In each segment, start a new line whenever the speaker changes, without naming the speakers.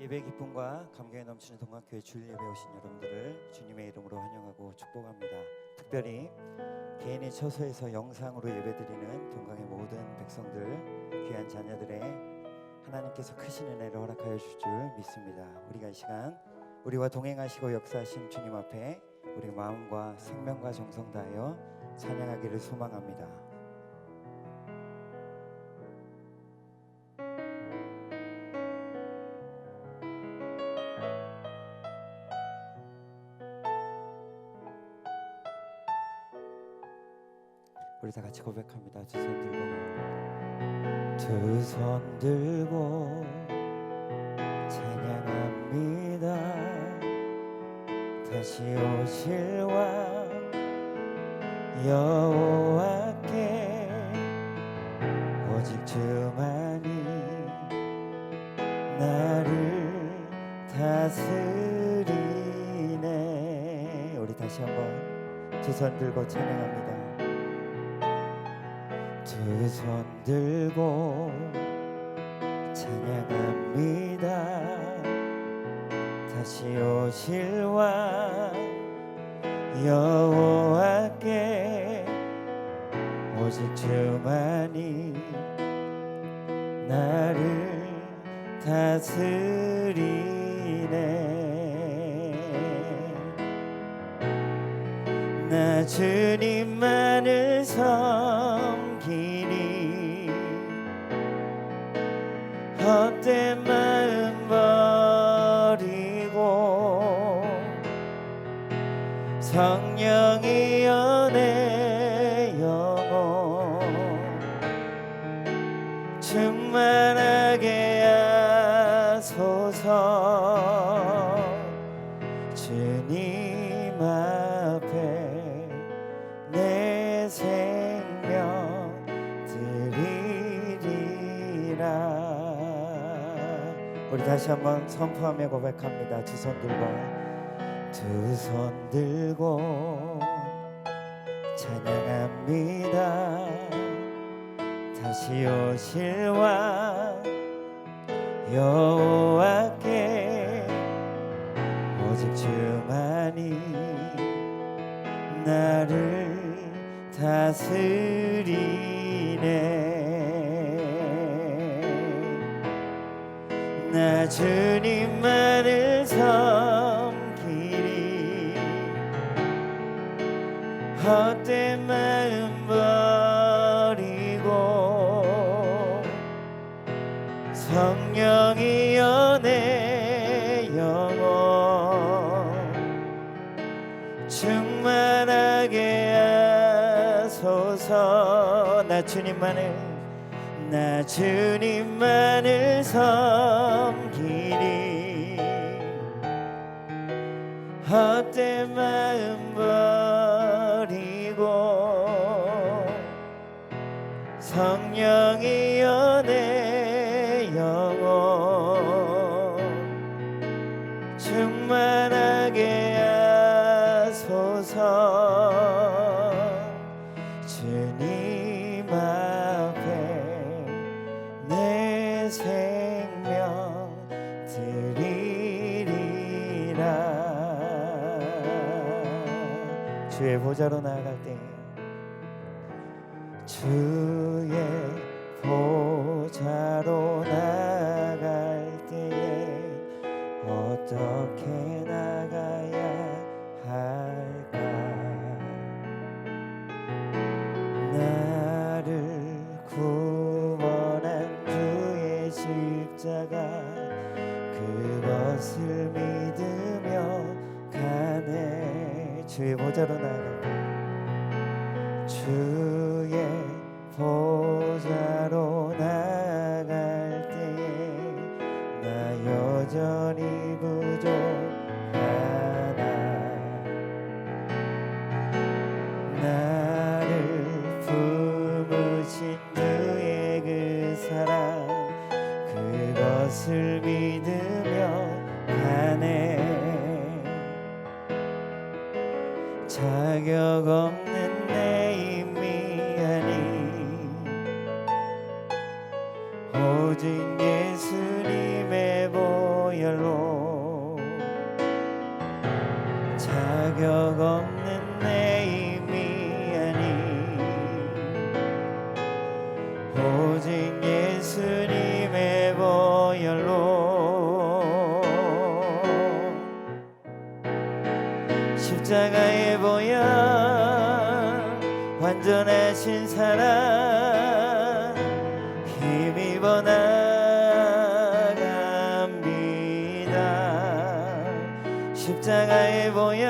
예배 기쁨과 감격에 넘치는 동학교회 주일 예배 오신 여러분들을 주님의 이름으로 환영하고 축복합니다. 특별히 개인의 처소에서 영상으로 예배드리는 동강의 모든 백성들, 귀한 자녀들의 하나님께서 크신 은혜를 허락하여 주실 줄 믿습니다. 우리가 이 시간 우리와 동행하시고 역사하신 주님 앞에 우리 마음과 생명과 정성 다하여 찬양하기를 소망합니다. 우리 다 같이 고백합니다. 두 손 들고 찬양합니다. 다시 오실 왕 여호와께 오직 주만이 나를 다스리네. 우리 다시 한번 두 손 들고 찬양합니다. 두 손 들고 찬양합니다. 다시 오실 왕 여호와께 오직 주만이 나를 다스리네. 나 주님만을 섬기니 헛된 마음 버리고 성령이여 내 영혼 충만하게 하소서. 주님 앞에 내 생명 드리리라. 우리 다시 한번 선포하며 고백합니다. 두 손 들고 찬양합니다. 다시 오실 왕 여호와께 오직 주만이 나를 다스리네. 나 주님만을 섬기리 헛된 마음 버리고 성령이여 내 영혼 충만하게 하소서. 나 주님만을 섬기리 헛된 마음 버리고 성령이여 내 영혼 충만하게 하소서. 주님 앞에 내 생명 드리리라. 주의 보좌로 나아갈 때 주의 보좌로 나아갈 때에 어떻게 나가야 할까? 나를 구원한 주의 십자가 그것을 믿으며 가네. 주의 보좌로 나아갈 때 주의 보좌로 나아갈 때에 나 여전히 부족하나. 나를 품으신 주의 그 사랑 그것을 믿으며 가네. 자격 없는 내 임미하니 오직 예수님의 보혈 보혈로 자격 없는 내 힘이 아닌 오직 예수님의 보혈로 십자가의 보혈 완전하신 사랑 힘입어 나갑니다. 십자가의 보혈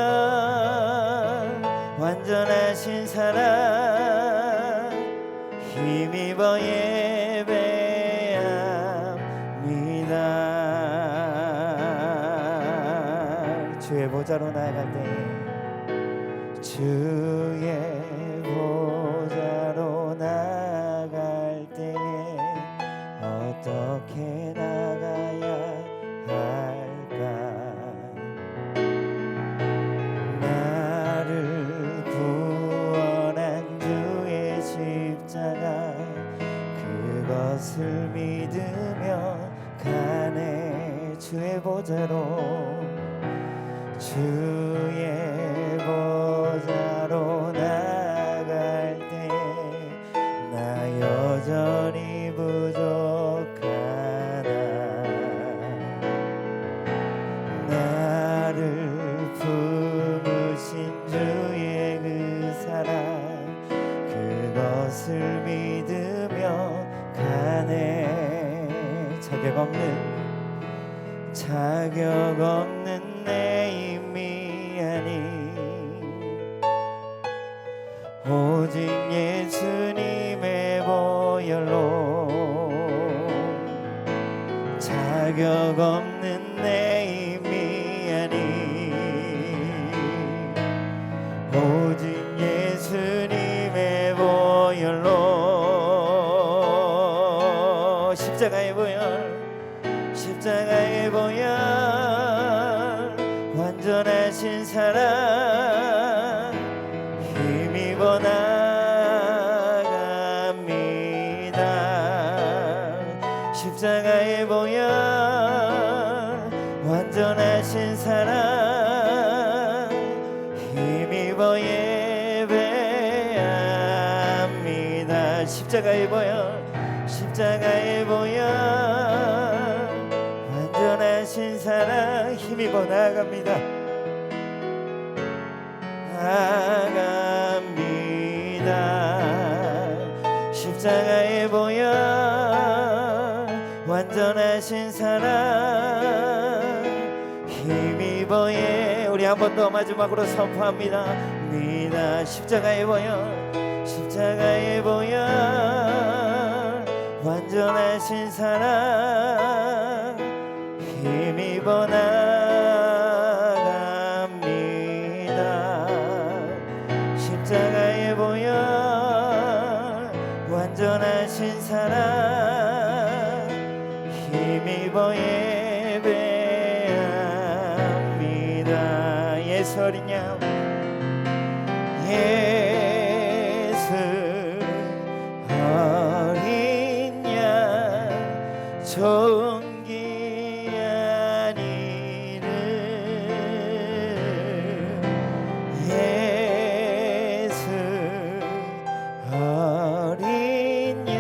완전하신 사랑 힘입어 예배합니다. 주의 보좌로 나아갈 때 주의 보좌로 나아갈 때에 어떻게 나가야 할까? 나를 구원한 주의 십자가 그것을 믿으며 가네. 주의 보좌로 주의 보좌로 나갈 때 나 여전히 부족하다. 나를 품으신 주의 그 사랑 그것을 믿으며 가네. 자격 없는 내 힘이 아닌 오직 예수님의 보혈로 자격 없는 내 힘이 아닌 오직 예수님의 보혈로 십자가의 보혈 완전하신 사랑 힘입어 나갑니다. 십자가의 보혈 완전하신 사랑 힘입어 예배합니다. 십자가의 보혈 완전하신 사랑 힘입어 나갑니다. 십자가의 보혈 완전하신 사랑 힘입어 우리 한 번 더 마지막으로 선포합니다. 십자가의 보혈 완전하신 사랑 힘입어 나갑니다. 십자가의 보혈 완전하신 사랑 힘입어 예배합니다. 예수 어린 양 존귀한 이름 예수 어린 양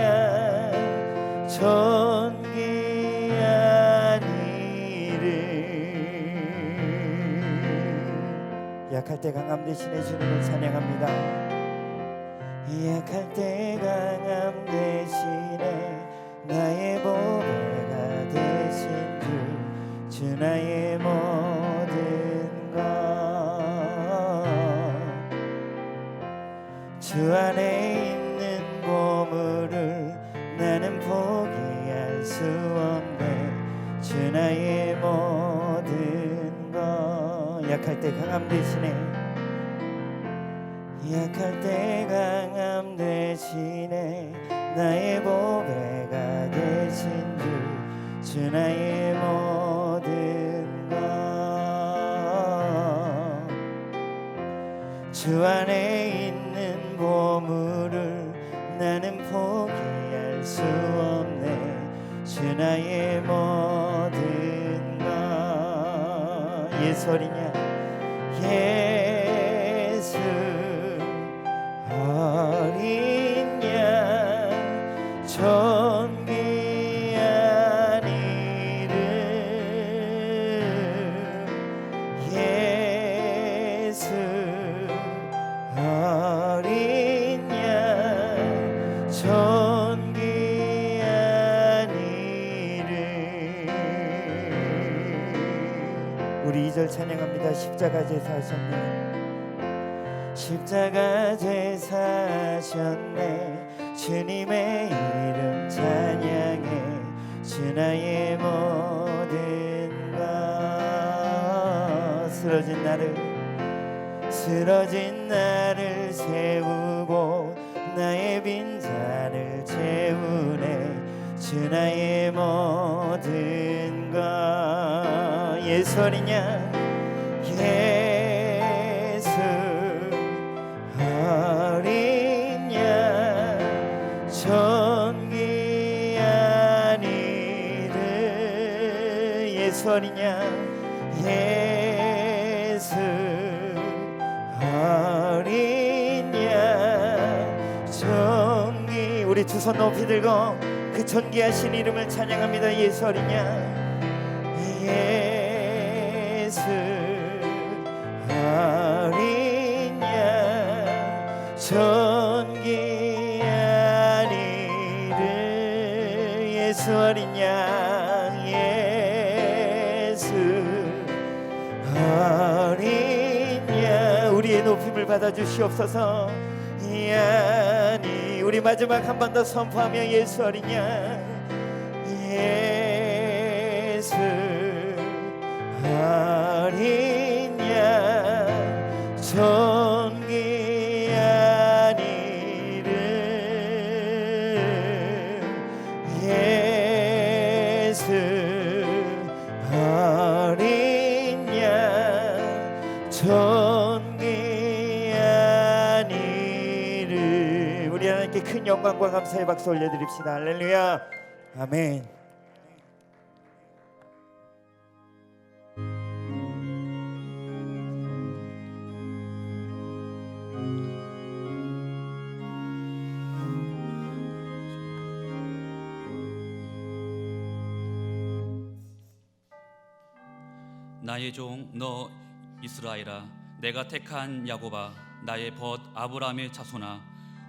존귀한 이름 약할 때 강함 대신에 주님을 찬양합니다. 약할 때 강함 대신에 나의 보배가 되신 주 나의 모든 것 주 안에 있는 보물을 나는 포기할 수 없네. 주 나의 모든 것 약할 때 강함 대신에 강함 대신에 나의 보배가 되신 주 나의 모든 것 주 안에 있는 보물을 나는 포기할 수 없네. 주 나의 모든 것 예수 어린 양 예수 어린 양 존귀한 이름 예수 어린 양 존귀한 이름. 우리 2절 찬양합니다. 십자가 제사하셨네 십자가 제사하셨네 주님의 이름 찬양해 주 나의 모든 것 쓰러진 나를 세우고 나의 빈잔을 채우네 주 나의 모든 것 예수 어린 양 예수 어린 양 존귀한 이름 예수 어린 양 예수 어린 양 존귀 우리 두 손 높이 들고 그 존귀하신 이름을 찬양합니다. 예수 어린 양 예수 어린 양 존귀한 이름 예수 어린 양 예수 어린 양 우리의 높임을 받아주시옵소서. 아니 우리 마지막 한 번 더 선포하며 예수 어린 양 예수 어린 양 존귀한 이름 예수 어린 양 존귀한 이름 우리 하나님께 큰 영광과 감사의 박수 올려드립시다. 할렐루야 아멘.
나의 종 너 이스라엘아 내가 택한 야곱아 나의 벗 아브라함의 자손아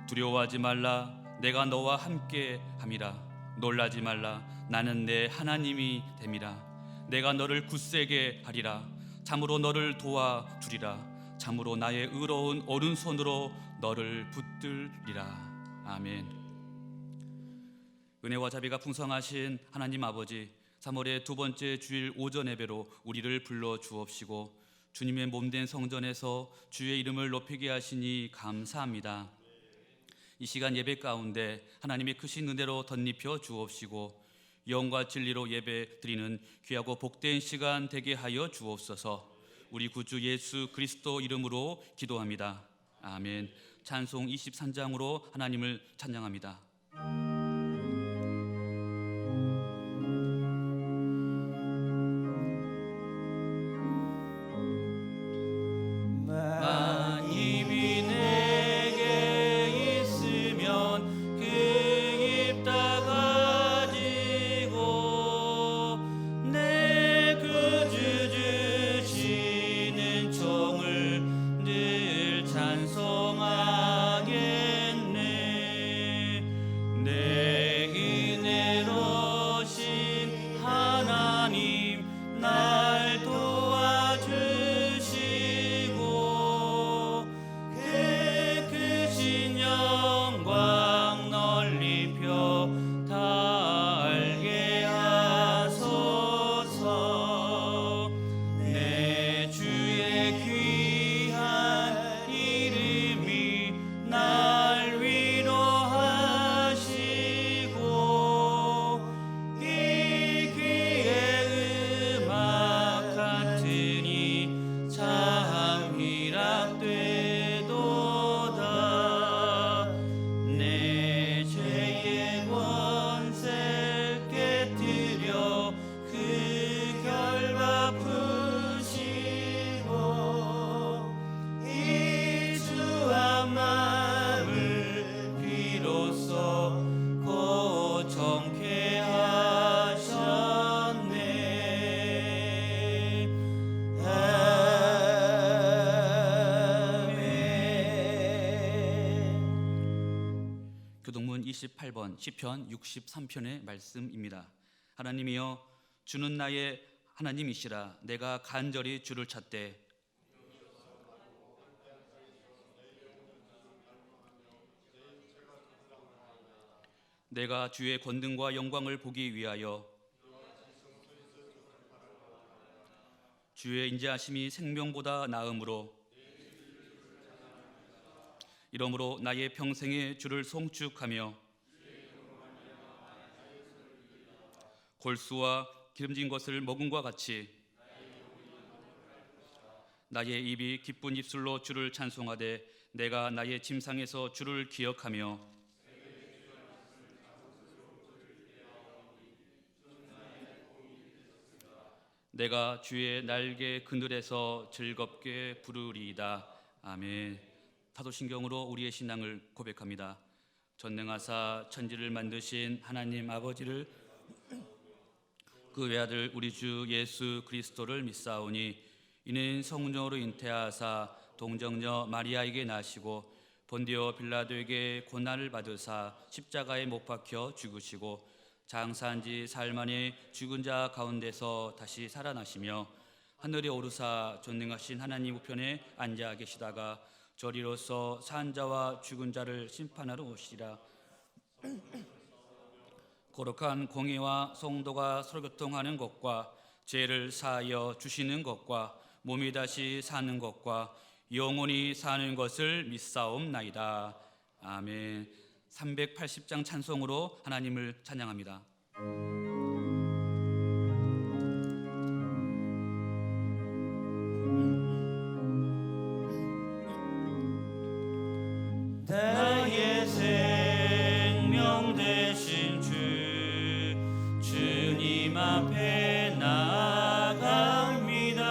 두려워하지 말라 내가 너와 함께 함이라 놀라지 말라 나는 내 하나님이 됨이라 내가 너를 굳세게 하리라 참으로 너를 도와주리라 참으로 나의 의로운 오른손으로 너를 붙들리라. 아멘. 은혜와 자비가 풍성하신 하나님 아버지 3월의 두 번째 주일 오전 예배로 우리를 불러 주옵시고 주님의 몸된 성전에서 주의 이름을 높이게 하시니 감사합니다. 이 시간 예배 가운데 하나님의 크신 은혜로 덧입혀 주옵시고 영과 진리로 예배 드리는 귀하고 복된 시간 되게 하여 주옵소서. 우리 구주 예수 그리스도 이름으로 기도합니다. 아멘. 찬송 23장으로 하나님을 찬양합니다.
찬송하겠네 내
28번 시편 63편의 말씀입니다. 하나님이여 주는 나의 하나님이시라. 내가 간절히 주를 찾되 내가 주의 권능과 영광을 보기 위하여 주의 인자하심이 생명보다 나음으로 이러므로 나의 평생에 주를 송축하며 골수와 기름진 것을 먹음과 같이 나의 입이 기쁜 입술로 주를 찬송하되 내가 나의 침상에서 주를 기억하며 내가 주의 날개 그늘에서 즐겁게 부르리이다. 아멘. 사도신경으로 우리의 신앙을 고백합니다. 전능하사 천지를 만드신 하나님 아버지를 그 외아들 우리 주 예수 그리스도를 믿사오니 이는 성령으로 잉태하사 동정녀 마리아에게 나시고 본디오 빌라도에게 고난을 받으사 십자가에 못 박혀 죽으시고 장사한 지 사흘 만에 죽은 자 가운데서 다시 살아나시며 하늘에 오르사 전능하신 하나님 우편에 앉아 계시다가 저리로서 산 자와 죽은 자를 심판하러 오시리라. 거룩한 공의와 성도가 서로 교통하는 것과 죄를 사하여 주시는 것과 몸이 다시 사는 것과 영원히 사는 것을 믿사옵나이다. 아멘. 380장 찬송으로 하나님을 찬양합니다.
나의 생명 되신 주 주님 앞에 나아갑니다.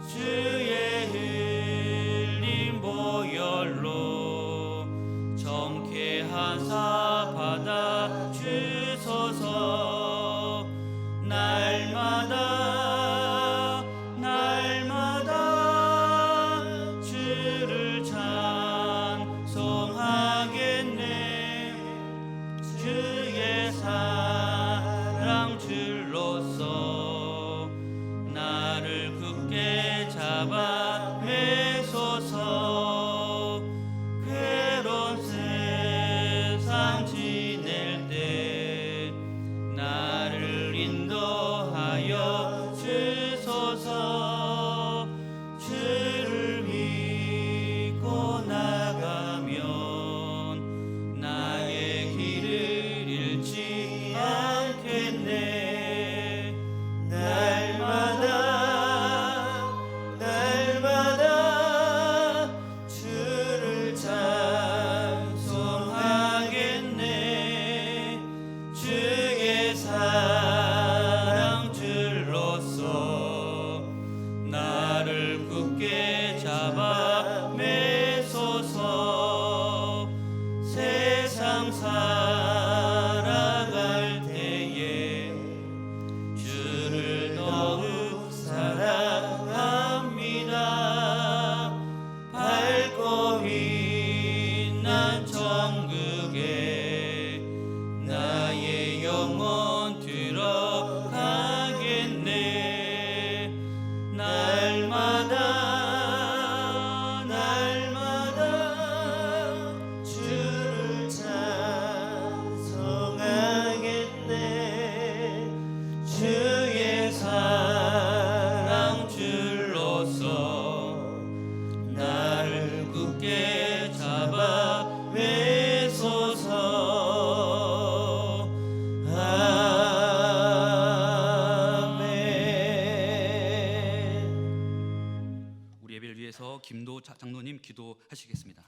주의 흘린 보혈로 정케하사 받아 주소서. 날마다 날마다 주를 찬송하겠네. 주의 사랑 줄로서 나를 굳게 잡아 매소서. 괴로운 세상 지낼 때 나를 인도하여 주소서. 주를 믿고 나가면 나의 길을 잃지 않겠네. 날마다 날마다 주를 찬송하겠네. 주의 사랑 줄로서 나를 굳게 잡아 매소서. 세상 살아갈 때에 주를 더욱 사랑합니다. 밝고 빛난 천국에 나의 영혼 들어가겠네. 날마다 날마다 주를 찬송하겠네. 주의 사랑 줄로서 나를 굳게 잡아 매소서. 아멘.
우리 예배를 위해서 김도 장로님 기도하시겠습니다.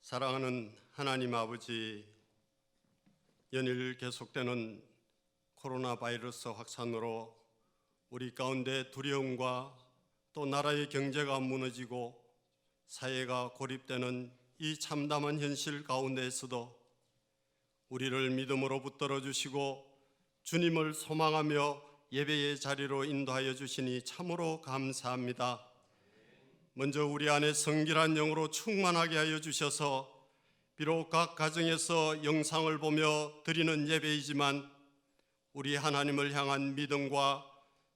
사랑하는 하나님 아버지, 연일 계속되는 코로나 바이러스 확산으로 우리 가운데 두려움과 또 나라의 경제가 무너지고 사회가 고립되는 이 참담한 현실 가운데에서도 우리를 믿음으로 붙들어 주시고 주님을 소망하며 예배의 자리로 인도하여 주시니 참으로 감사합니다. 먼저 우리 안에 성결한 영으로 충만하게 하여 주셔서 비록 각 가정에서 영상을 보며 드리는 예배이지만 우리 하나님을 향한 믿음과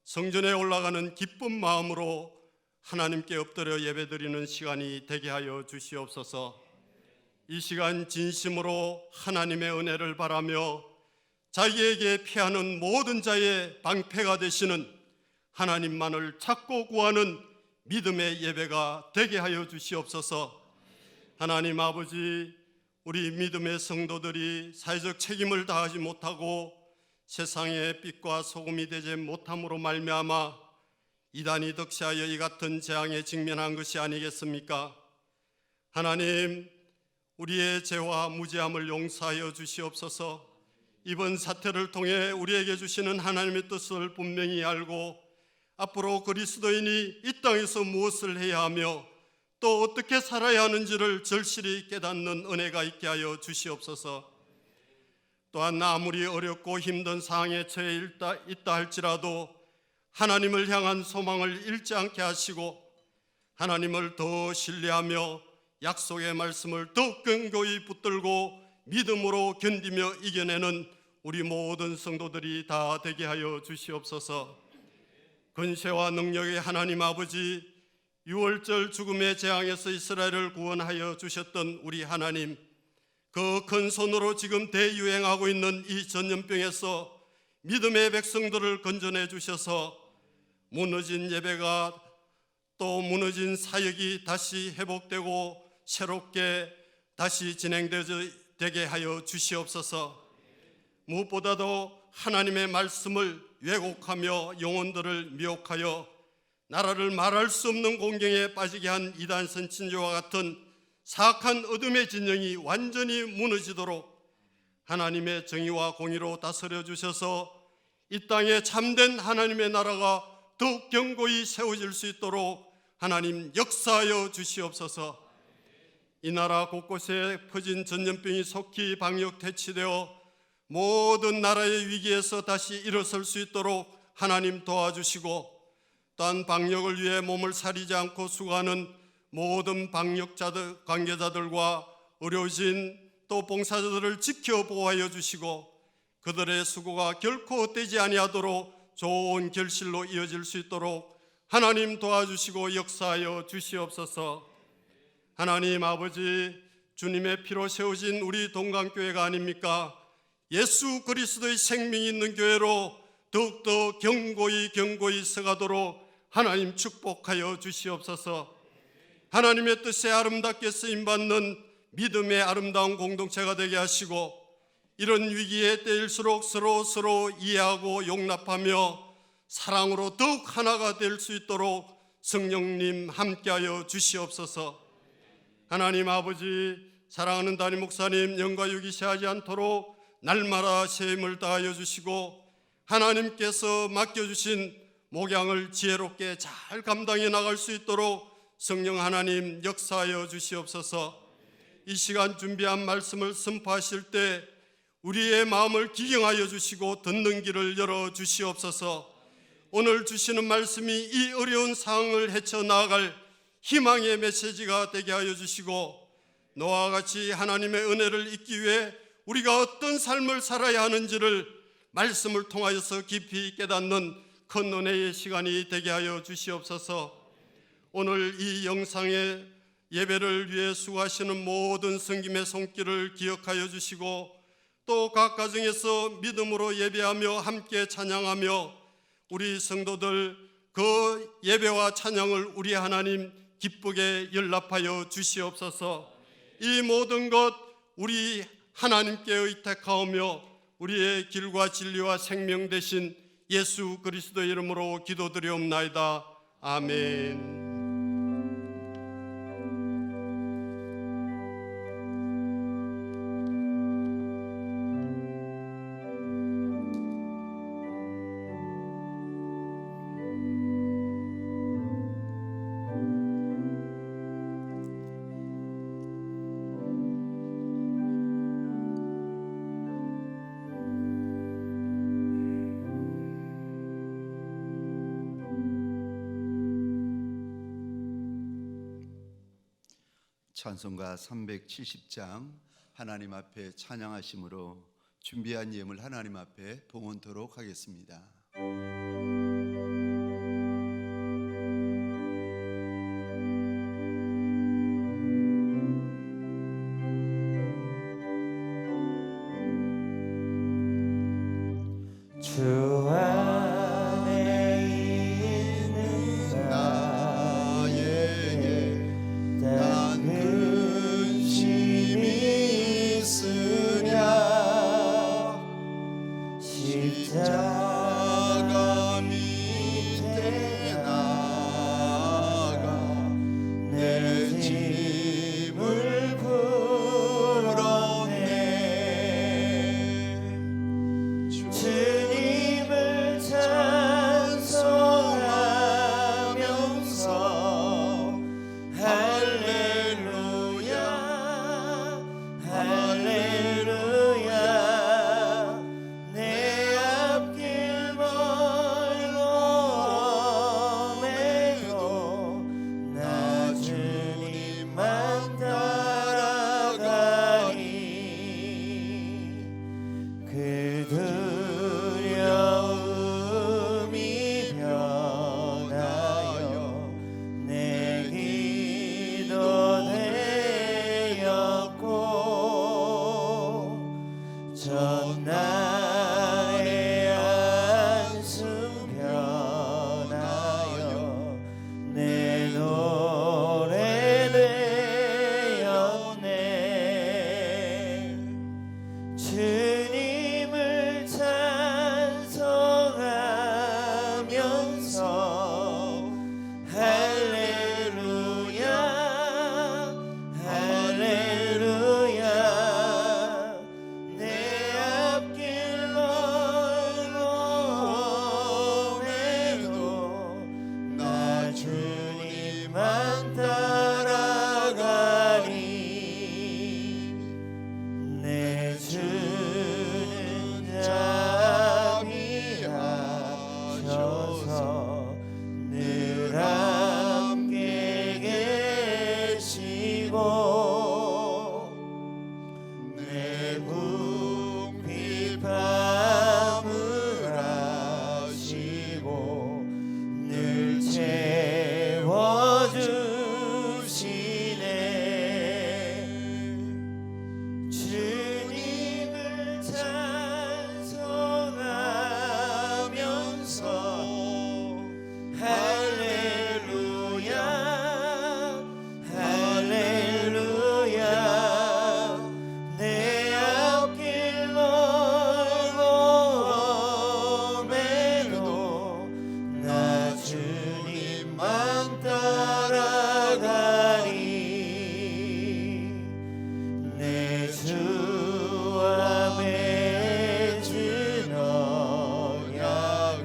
성전에 올라가는 기쁜 마음으로 하나님께 엎드려 예배드리는 시간이 되게 하여 주시옵소서. 이 시간 진심으로 하나님의 은혜를 바라며 자기에게 피하는 모든 자의 방패가 되시는 하나님만을 찾고 구하는 믿음의 예배가 되게 하여 주시옵소서. 하나님 아버지, 우리 믿음의 성도들이 사회적 책임을 다하지 못하고 세상의 빛과 소금이 되지 못함으로 말미암아 이단이 득세하여 이 같은 재앙에 직면한 것이 아니겠습니까? 하나님, 우리의 죄와 무죄함을 용서하여 주시옵소서. 이번 사태를 통해 우리에게 주시는 하나님의 뜻을 분명히 알고 앞으로 그리스도인이 이 땅에서 무엇을 해야 하며 또 어떻게 살아야 하는지를 절실히 깨닫는 은혜가 있게 하여 주시옵소서. 또한 아무리 어렵고 힘든 상황에 처해 있다 할지라도 하나님을 향한 소망을 잃지 않게 하시고 하나님을 더 신뢰하며 약속의 말씀을 더 견고히 붙들고 믿음으로 견디며 이겨내는 우리 모든 성도들이 다 되게 하여 주시옵소서. 근세와 능력의 하나님 아버지, 6월절 죽음의 재앙에서 이스라엘을 구원하여 주셨던 우리 하나님, 그 큰 손으로 지금 대유행하고 있는 이 전염병에서 믿음의 백성들을 건져내 주셔서 무너진 예배가 또 무너진 사역이 다시 회복되고 새롭게 다시 진행되게 하여 주시옵소서. 무엇보다도 하나님의 말씀을 왜곡하며 영혼들을 미혹하여 나라를 말할 수 없는 공경에 빠지게 한 이단 선진교와 같은 사악한 어둠의 진영이 완전히 무너지도록 하나님의 정의와 공의로 다스려 주셔서 이 땅에 참된 하나님의 나라가 더욱 견고히 세워질 수 있도록 하나님 역사하여 주시옵소서. 이 나라 곳곳에 퍼진 전염병이 속히 방역 퇴치되어 모든 나라의 위기에서 다시 일어설 수 있도록 하나님 도와주시고, 또한 방역을 위해 몸을 사리지 않고 수고하는 모든 방역자들, 관계자들과 의료진 또 봉사자들을 지켜 보호하여 주시고 그들의 수고가 결코 헛되지 아니하도록 좋은 결실로 이어질 수 있도록 하나님 도와주시고 역사하여 주시옵소서. 하나님 아버지, 주님의 피로 세워진 우리 동강교회가 아닙니까? 예수 그리스도의 생명이 있는 교회로 더욱더 견고히 서가도록 하나님 축복하여 주시옵소서. 하나님의 뜻에 아름답게 쓰임받는 믿음의 아름다운 공동체가 되게 하시고 이런 위기의 때일수록 서로 이해하고 용납하며 사랑으로 더욱 하나가 될 수 있도록 성령님 함께하여 주시옵소서. 하나님 아버지, 사랑하는 담임 목사님 영과 육이 쇠하지 않도록 날마다 세임을 다하여 주시고 하나님께서 맡겨주신 목양을 지혜롭게 잘 감당해 나갈 수 있도록 성령 하나님 역사하여 주시옵소서. 이 시간 준비한 말씀을 선포하실 때 우리의 마음을 기경하여 주시고 듣는 길을 열어 주시옵소서. 오늘 주시는 말씀이 이 어려운 상황을 헤쳐나갈 희망의 메시지가 되게 하여 주시고 노아와 같이 하나님의 은혜를 잊기 위해 우리가 어떤 삶을 살아야 하는지를 말씀을 통하여서 깊이 깨닫는 큰 은혜의 시간이 되게 하여 주시옵소서. 오늘 이 영상의 예배를 위해 수고하시는 모든 성김의 손길을 기억하여 주시고 또 각 가정에서 믿음으로 예배하며 함께 찬양하며 우리 성도들 그 예배와 찬양을 우리 하나님 기쁘게 연락하여 주시옵소서. 이 모든 것 우리 하나님께 의탁하오며 우리의 길과 진리와 생명 되신 예수 그리스도의 이름으로 기도드리옵나이다. 아멘.
찬송가 370장 하나님 앞에 찬양하심으로 준비한 예물 하나님 앞에 봉헌토록 하겠습니다.
주 안에 있는
나에게
단
근심이 있으랴 십자가 밑에 나가 내 짐을 풀었네.
주님을 찬송하면서 할렐루야 할렐루야 내 앞길 멀어매도 나 주님만 따라가리. 그 두려움이 변하여 내 기도 되었고 전날의 한숨 변하여 내 노래 되었네. 주님을 찬송하면서 할렐루야 할렐루야 내 앞길 멀어매도 나 주님만 따라가리. 내 주는 잠이 하셔서 늘 함께 계시고 내 궁핍함을 아시고 늘 채워주시네. 주님을 찬송하면서 할렐루야 할렐루야 내 앞길 멀어매도 나 주님만 따라가리. 내 주와 맺은 언약은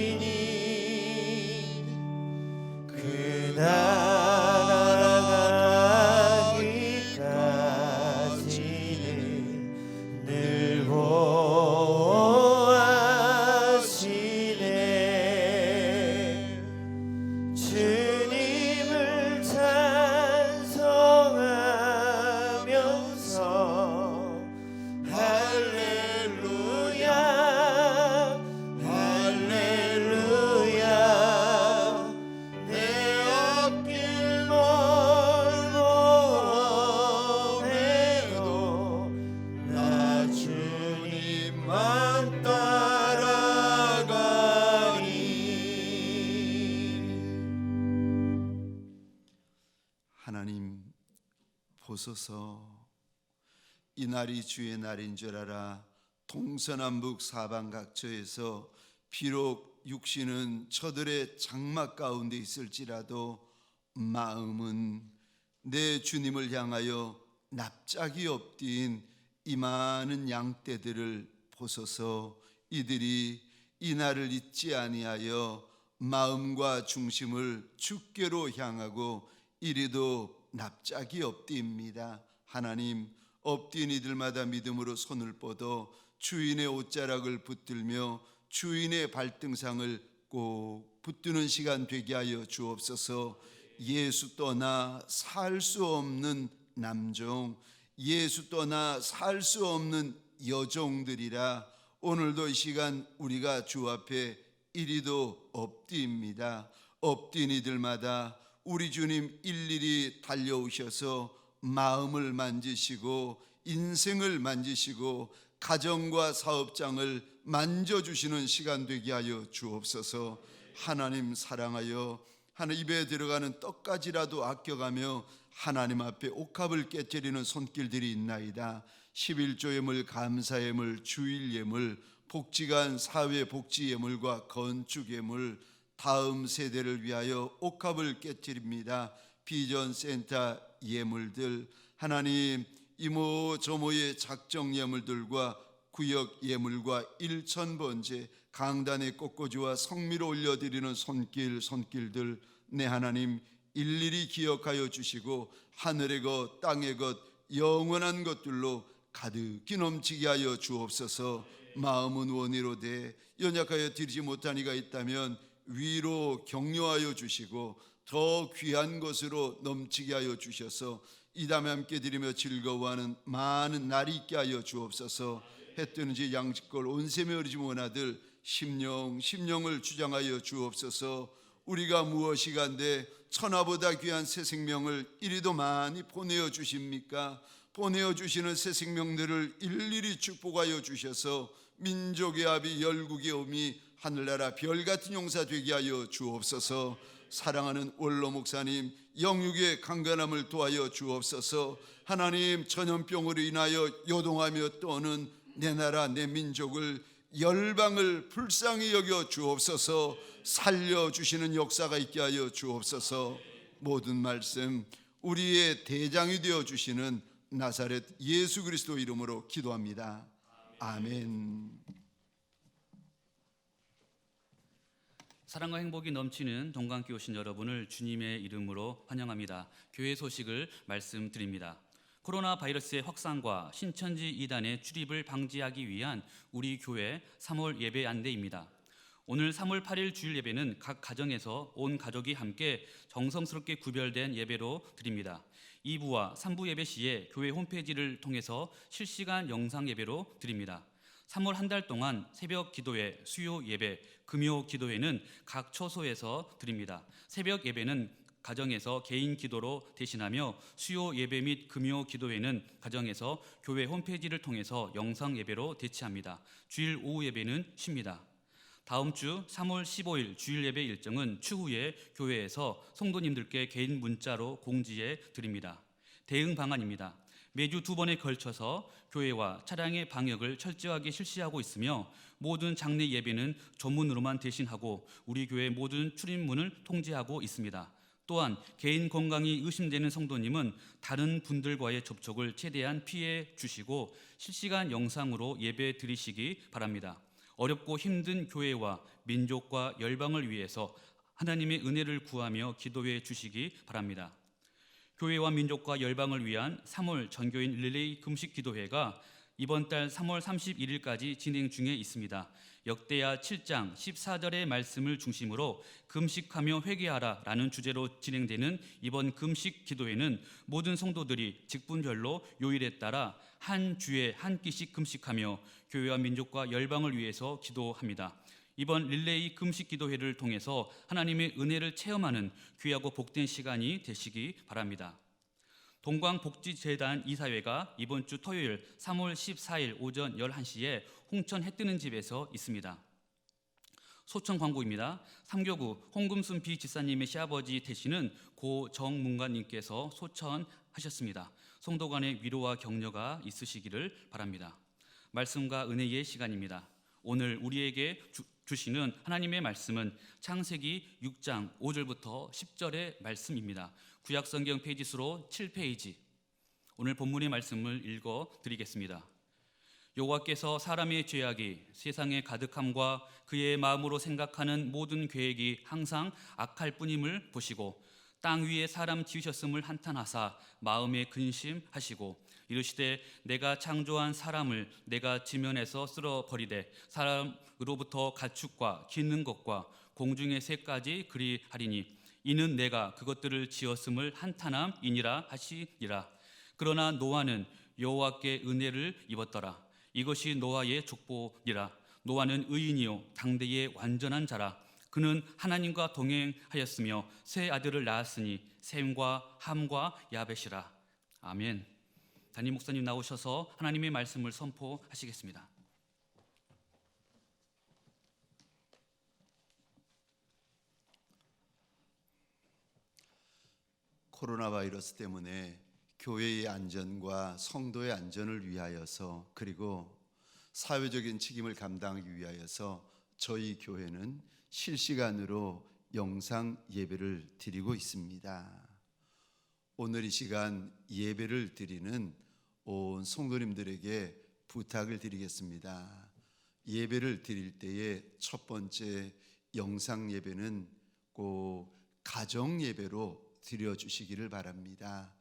영불변하시니 그 나라 가기까지는 늘 보호하시네. 주님을 찬송하면서 할렐루야 할렐루야 내 앞길 멀어매도 나 주님만 따라가리.
하나님 보소서. 이 날이 주의 날인 줄 알아. 동서남북 사방각처에서 비록 육신은 저들의 장막 가운데 있을지라도 마음은 내 주님을 향하여 납작이 엎드린 이 많은 양떼들을 보소서. 이들이 이 날을 잊지 아니하여 마음과 중심을 주께로 향하고 이리도 납작이 엎드립니다. 하나님, 엎드린 이들마다 믿음으로 손을 뻗어 주인의 옷자락을 붙들며 주인의 발등상을 꼭 붙드는 시간 되게 하여 주옵소서. 예수 떠나 살 수 없는 남종, 예수 떠나 살 수 없는 여종들이라 오늘도 이 시간 우리가 주 앞에 이리도 엎드립니다. 엎드린 이들마다 우리 주님 일일이 달려오셔서 마음을 만지시고 인생을 만지시고 가정과 사업장을 만져주시는 시간 되게 하여 주옵소서. 하나님 사랑하여 하나님 입에 들어가는 떡까지라도 아껴가며 하나님 앞에 옥합을 깨뜨리는 손길들이 있나이다. 11조 예물, 감사 예물, 주일 예물, 복지관 사회 복지 예물과 건축 예물, 다음 세대를 위하여 옥합을 깨뜨립니다. 비전 센터 예물들, 하나님 이모 저모의 작정 예물들과 구역 예물과 일천번제 강단의 꽃꽂이와 성미로 올려드리는 손길들, 내 하나님 일일이 기억하여 주시고 하늘의 것 땅의 것 영원한 것들로 가득히 넘치게 하여 주옵소서. 마음은 원이로되 연약하여 드리지 못한 이가 있다면 위로 격려하여 주시고 더 귀한 것으로 넘치게 하여 주셔서 이 다음에 함께 드리며 즐거워하는 많은 날이 있게 하여 주옵소서. 해 뜨는지 양식걸 온셈에 어리지 못하들 심령을 주장하여 주옵소서. 우리가 무엇이간데 천하보다 귀한 새 생명을 이리도 많이 보내어 주십니까? 보내어 주시는 새 생명들을 일일이 축복하여 주셔서 민족의 아비 열국의 어미 하늘나라 별같은 용사 되게 하여 주옵소서. 사랑하는 원로 목사님 영육의 강건함을 도하여 주옵소서. 하나님 전염병으로 인하여 요동하며 떠는 내 나라 내 민족을 열방을 불쌍히 여겨 주옵소서. 살려주시는 역사가 있게 하여 주옵소서. 모든 말씀 우리의 대장이 되어 주시는 나사렛 예수 그리스도 이름으로 기도합니다. 아멘.
사랑과 행복이 넘치는 동강교회 오신 여러분을 주님의 이름으로 환영합니다. 교회 소식을 말씀드립니다. 코로나 바이러스의 확산과 신천지 이단의 출입을 방지하기 위한 우리 교회 3월 예배 안내입니다. 오늘 3월 8일 주일 예배는 각 가정에서 온 가족이 함께 정성스럽게 구별된 예배로 드립니다. 2부와 3부 예배 시에 교회 홈페이지를 통해서 실시간 영상 예배로 드립니다. 3월 한 달 동안 새벽 기도회, 수요 예배, 금요 기도회는 각 처소에서 드립니다. 새벽 예배는 가정에서 개인 기도로 대신하며 수요 예배 및 금요 기도회는 가정에서 교회 홈페이지를 통해서 영상 예배로 대체합니다. 주일 오후 예배는 쉽니다. 다음 주 3월 15일 주일 예배 일정은 추후에 교회에서 성도님들께 개인 문자로 공지해 드립니다. 대응 방안입니다. 매주 2번에 걸쳐서 교회와 차량의 방역을 철저하게 실시하고 있으며 모든 장례 예배는 전문으로만 대신하고 우리 교회 모든 출입문을 통제하고 있습니다. 또한 개인 건강이 의심되는 성도님은 다른 분들과의 접촉을 최대한 피해 주시고 실시간 영상으로 예배 드리시기 바랍니다. 어렵고 힘든 교회와 민족과 열방을 위해서 하나님의 은혜를 구하며 기도해 주시기 바랍니다. 교회와 민족과 열방을 위한 3월 전교인 릴레이 금식 기도회가 이번 달 3월 31일까지 진행 중에 있습니다. 역대하 7장 14절의 말씀을 중심으로 금식하며 회개하라 라는 주제로 진행되는 이번 금식 기도회는 모든 성도들이 직분별로 요일에 따라 한 주에 한 끼씩 금식하며 교회와 민족과 열방을 위해서 기도합니다. 이번 릴레이 금식 기도회를 통해서 하나님의 은혜를 체험하는 귀하고 복된 시간이 되시기 바랍니다. 동광복지재단 이사회가 이번 주 토요일 3월 14일 오전 11시에 홍천 해뜨는 집에서 있습니다. 소천 광고입니다. 3교구 홍금순 비지사님의 시아버지 되시는 고 정문관님께서 소천하셨습니다. 성도 간의 위로와 격려가 있으시기를 바랍니다. 말씀과 은혜의 시간입니다. 오늘 우리에게 주시는 하나님의 말씀은 창세기 6장 5절부터 10절의 말씀입니다. 구약성경 페이지 수로 7페이지. 오늘 본문의 말씀을 읽어드리겠습니다. 여호와께서 사람의 죄악이 세상에 가득함과 그의 마음으로 생각하는 모든 계획이 항상 악할 뿐임을 보시고 땅 위에 사람 지으셨음을 한탄하사 마음에 근심하시고 이르시되 내가 창조한 사람을 내가 지면에서 쓸어버리되 사람으로부터 가축과 기는 것과 공중의 새까지 그리하리니 이는 내가 그것들을 지었음을 한탄함이니라 하시니라. 그러나 노아는 여호와께 은혜를 입었더라. 이것이 노아의 족보니라. 노아는 의인이요 당대의 완전한 자라. 그는 하나님과 동행하였으며 세 아들을 낳았으니 셈과 함과 야벳이라. 아멘. 담임 목사님 나오셔서 하나님의 말씀을 선포하시겠습니다.
코로나 바이러스 때문에 교회의 안전과 성도의 안전을 위하여서, 그리고 사회적인 책임을 감당하기 위하여서 저희 교회는 실시간으로 영상 예배를 드리고 있습니다. 오늘 이 시간 예배를 드리는 온 성도님들에게 부탁을 드리겠습니다. 예배를 드릴 때에 첫 번째 영상 예배는 꼭 가정 예배로 드려주시기를 바랍니다.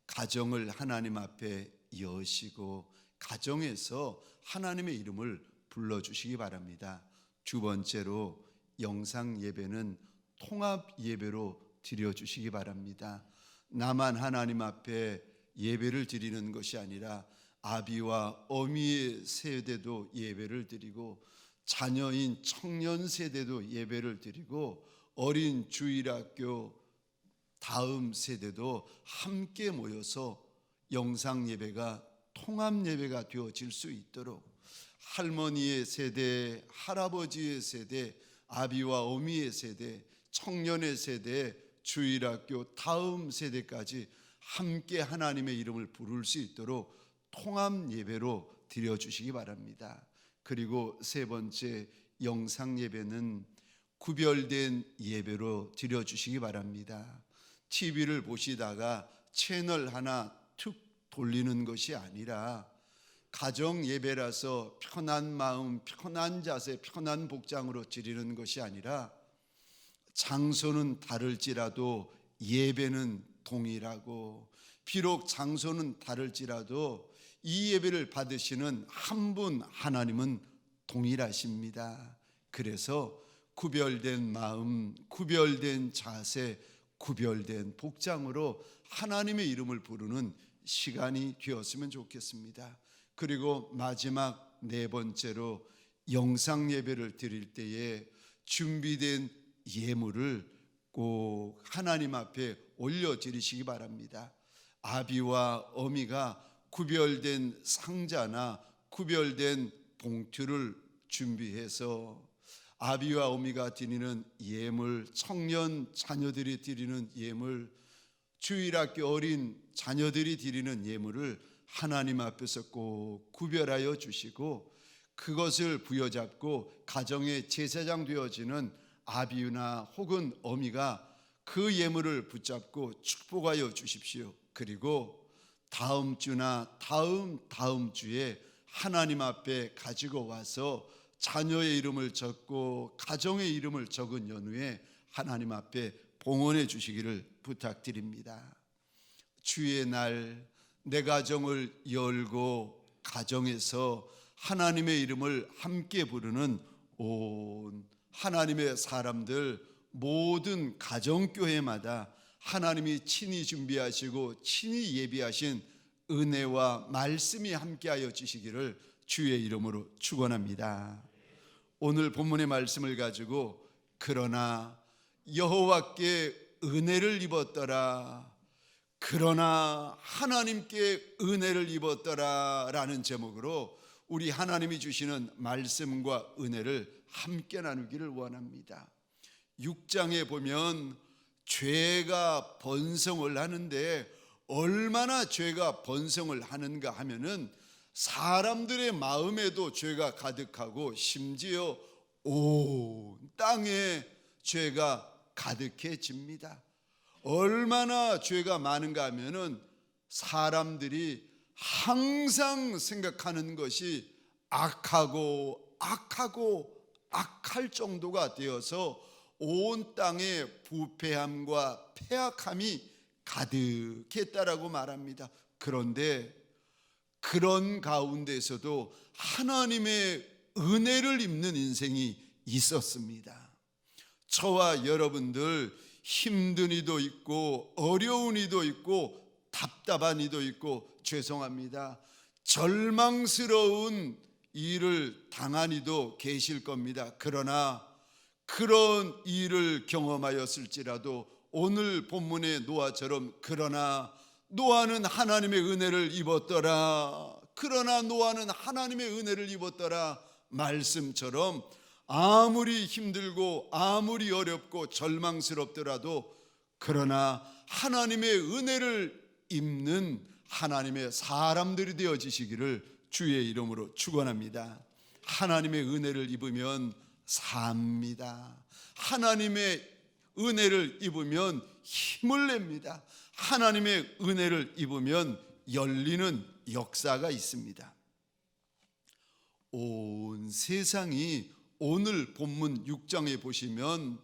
가정을 하나님 앞에 여시고 가정에서 하나님의 이름을 불러주시기 바랍니다. 두 번째로 영상 예배는 통합 예배로 드려주시기 바랍니다. 나만 하나님 앞에 예배를 드리는 것이 아니라 아비와 어미의 세대도 예배를 드리고 자녀인 청년 세대도 예배를 드리고 어린 주일학교 다음 세대도 함께 모여서 영상 예배가 통합 예배가 되어질 수 있도록 할머니의 세대, 할아버지의 세대, 아비와 어미의 세대, 청년의 세대, 주일학교 다음 세대까지 함께 하나님의 이름을 부를 수 있도록 통합 예배로 드려주시기 바랍니다. 그리고 세 번째 영상 예배는 구별된 예배로 드려주시기 바랍니다. TV를 보시다가 채널 하나 툭 돌리는 것이 아니라 가정 예배라서 편한 마음, 편한 자세, 편한 복장으로 드리는 것이 아니라 장소는 다를지라도 예배는 동일하고, 비록 장소는 다를지라도 이 예배를 받으시는 한 분 하나님은 동일하십니다. 그래서 구별된 마음, 구별된 자세, 구별된 복장으로 하나님의 이름을 부르는 시간이 되었으면 좋겠습니다. 그리고 마지막 네 번째로 영상 예배를 드릴 때에 준비된 예물을 꼭 하나님 앞에 올려드리시기 바랍니다. 아비와 어미가 구별된 상자나 구별된 봉투를 준비해서 아비와 어미가 드리는 예물, 청년 자녀들이 드리는 예물, 주일학교 어린 자녀들이 드리는 예물을 하나님 앞에서 꼭 구별하여 주시고 그것을 부여잡고 가정의 제사장 되어지는 아비나 혹은 어미가 그 예물을 붙잡고 축복하여 주십시오. 그리고 다음 주나 다음 주에 하나님 앞에 가지고 와서 자녀의 이름을 적고 가정의 이름을 적은 연후에 하나님 앞에 봉헌해 주시기를 부탁드립니다. 주의 날 내 가정을 열고 가정에서 하나님의 이름을 함께 부르는 온 하나님의 사람들, 모든 가정교회마다 하나님이 친히 준비하시고 친히 예비하신 은혜와 말씀이 함께하여 주시기를 주의 이름으로 축원합니다. 오늘 본문의 말씀을 가지고 그러나 여호와께 은혜를 입었더라, 그러나 하나님께 은혜를 입었더라 라는 제목으로 우리 하나님이 주시는 말씀과 은혜를 함께 나누기를 원합니다. 6장에 보면 죄가 번성을 하는데 얼마나 죄가 번성을 하는가 하면은 사람들의 마음에도 죄가 가득하고 심지어 온 땅에 죄가 가득해집니다. 얼마나 죄가 많은가 하면은 사람들이 항상 생각하는 것이 악하고 악할 정도가 되어서 온 땅에 부패함과 패악함이 가득했다라고 말합니다. 그런데 그런 가운데서도 하나님의 은혜를 입는 인생이 있었습니다. 저와 여러분들 힘든 이도 있고 어려운 이도 있고 답답한 이도 있고 죄송합니다. 절망스러운 일을 당한 이도 계실 겁니다. 그러나 그런 일을 경험하였을지라도 오늘 본문의 노아처럼 그러나 노아는 하나님의 은혜를 입었더라. 그러나 노아는 하나님의 은혜를 입었더라. 말씀처럼 아무리 힘들고 아무리 어렵고 절망스럽더라도 그러나 하나님의 은혜를 입는 하나님의 사람들이 되어지시기를 주의 이름으로 축원합니다. 하나님의 은혜를 입으면 삽니다. 하나님의 은혜를 입으면 힘을 냅니다. 하나님의 은혜를 입으면 열리는 역사가 있습니다. 온 세상이 오늘 본문 6장에 보시면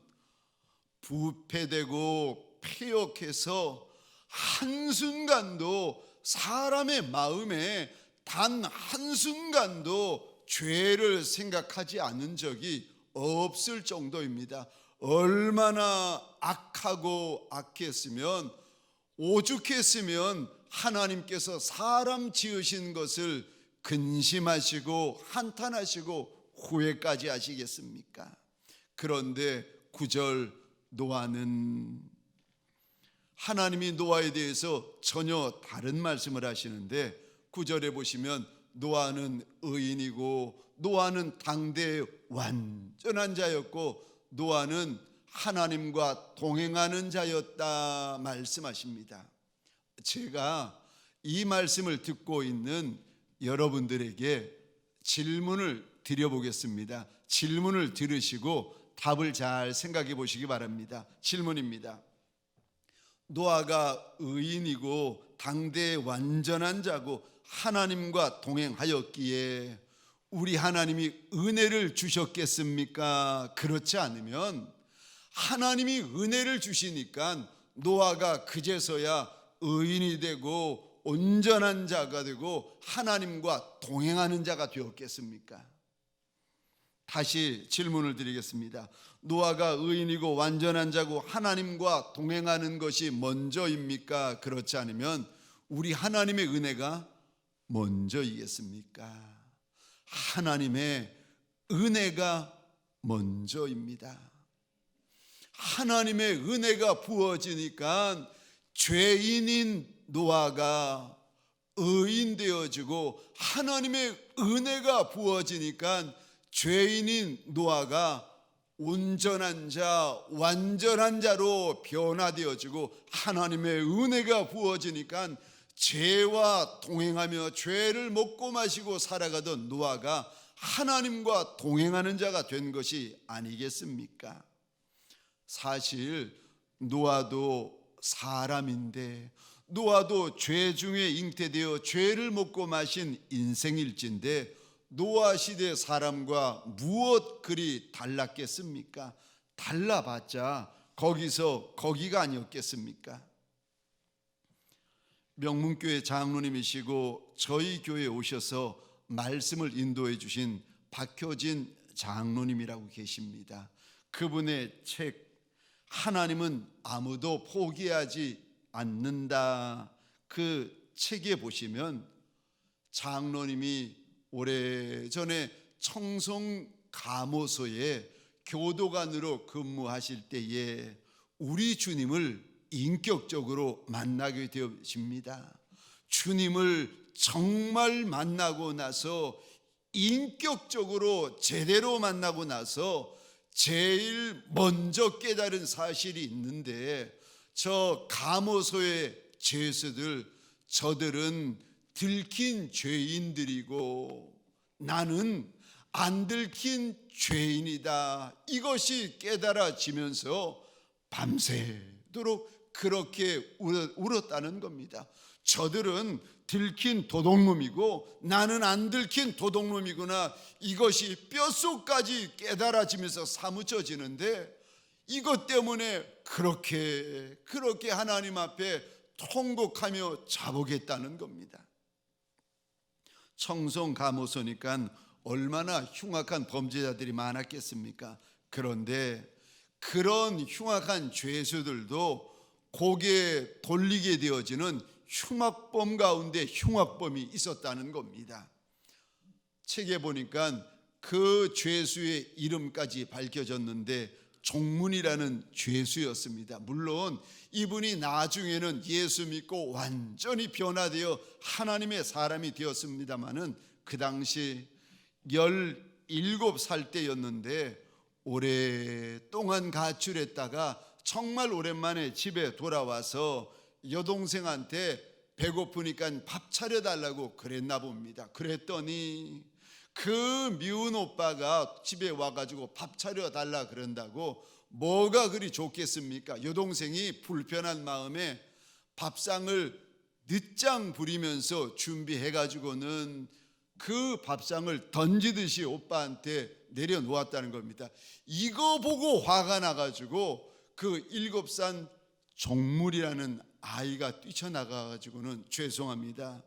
부패되고 폐역해서 한순간도 사람의 마음에 단 한순간도 죄를 생각하지 않은 적이 없을 정도입니다. 얼마나 악하고 악했으면 오죽했으면 하나님께서 사람 지으신 것을 근심하시고 한탄하시고 후회까지 하시겠습니까? 그런데 9절 노아는 하나님이 노아에 대해서 전혀 다른 말씀을 하시는데 9절에 보시면 노아는 의인이고 노아는 당대의 완전한 자였고 노아는 하나님과 동행하는 자였다 말씀하십니다. 제가 이 말씀을 듣고 있는 여러분들에게 질문을 드려보겠습니다. 질문을 들으시고 답을 잘 생각해 보시기 바랍니다. 질문입니다. 노아가 의인이고 당대의 완전한 자고 하나님과 동행하였기에 우리 하나님이 은혜를 주셨겠습니까? 그렇지 않으면 하나님이 은혜를 주시니까 노아가 그제서야 의인이 되고 온전한 자가 되고 하나님과 동행하는 자가 되었겠습니까? 다시 질문을 드리겠습니다. 노아가 의인이고 완전한 자고 하나님과 동행하는 것이 먼저입니까? 그렇지 않으면 우리 하나님의 은혜가 먼저이겠습니까? 하나님의 은혜가 먼저입니다. 하나님의 은혜가 부어지니까 죄인인 노아가 의인 되어지고 하나님의 은혜가 부어지니까 죄인인 노아가 온전한 자, 완전한 자로 변화되어지고 하나님의 은혜가 부어지니까 죄와 동행하며 죄를 먹고 마시고 살아가던 노아가 하나님과 동행하는 자가 된 것이 아니겠습니까? 사실 노아도 사람인데 노아도 죄 중에 잉태되어 죄를 먹고 마신 인생일진데 노아 시대 사람과 무엇 그리 달랐겠습니까? 달라봤자 거기서 거기가 아니었겠습니까? 명문교회 장로님이시고 저희 교회에 오셔서 말씀을 인도해 주신 박효진 장로님이라고 계십니다. 그분의 책 하나님은 아무도 포기하지 않는다, 그 책에 보시면 장로님이 오래전에 청송 감호소에 교도관으로 근무하실 때에 우리 주님을 인격적으로 만나게 되어집니다. 주님을 정말 만나고 나서 인격적으로 제대로 만나고 나서 제일 먼저 깨달은 사실이 있는데 저 감호소의 죄수들, 저들은 들킨 죄인들이고 나는 안 들킨 죄인이다. 이것이 깨달아지면서 밤새도록 그렇게 울었다는 겁니다. 저들은 들킨 도둑놈이고 나는 안 들킨 도둑놈이구나. 이것이 뼛속까지 깨달아지면서 사무쳐지는데 이것 때문에 그렇게 하나님 앞에 통곡하며 자복했다는 겁니다. 청송 감호소니까 얼마나 흉악한 범죄자들이 많았겠습니까? 그런데 그런 흉악한 죄수들도 고개 돌리게 되어지는 흉악범 가운데 흉악범이 있었다는 겁니다. 책에 보니까 그 죄수의 이름까지 밝혀졌는데 종문이라는 죄수였습니다. 물론 이분이 나중에는 예수 믿고 완전히 변화되어 하나님의 사람이 되었습니다마는 그 당시 17살 때였는데 오랫동안 가출했다가 정말 오랜만에 집에 돌아와서 여동생한테 배고프니까 밥 차려달라고 그랬나 봅니다. 그랬더니 그 미운 오빠가 집에 와가지고 밥 차려달라 그런다고 뭐가 그리 좋겠습니까? 여동생이 불편한 마음에 밥상을 늦장 부리면서 준비해가지고는 그 밥상을 던지듯이 오빠한테 내려놓았다는 겁니다. 이거 보고 화가 나가지고 그 7살 종물이라는 아이가 뛰쳐나가가지고는 죄송합니다,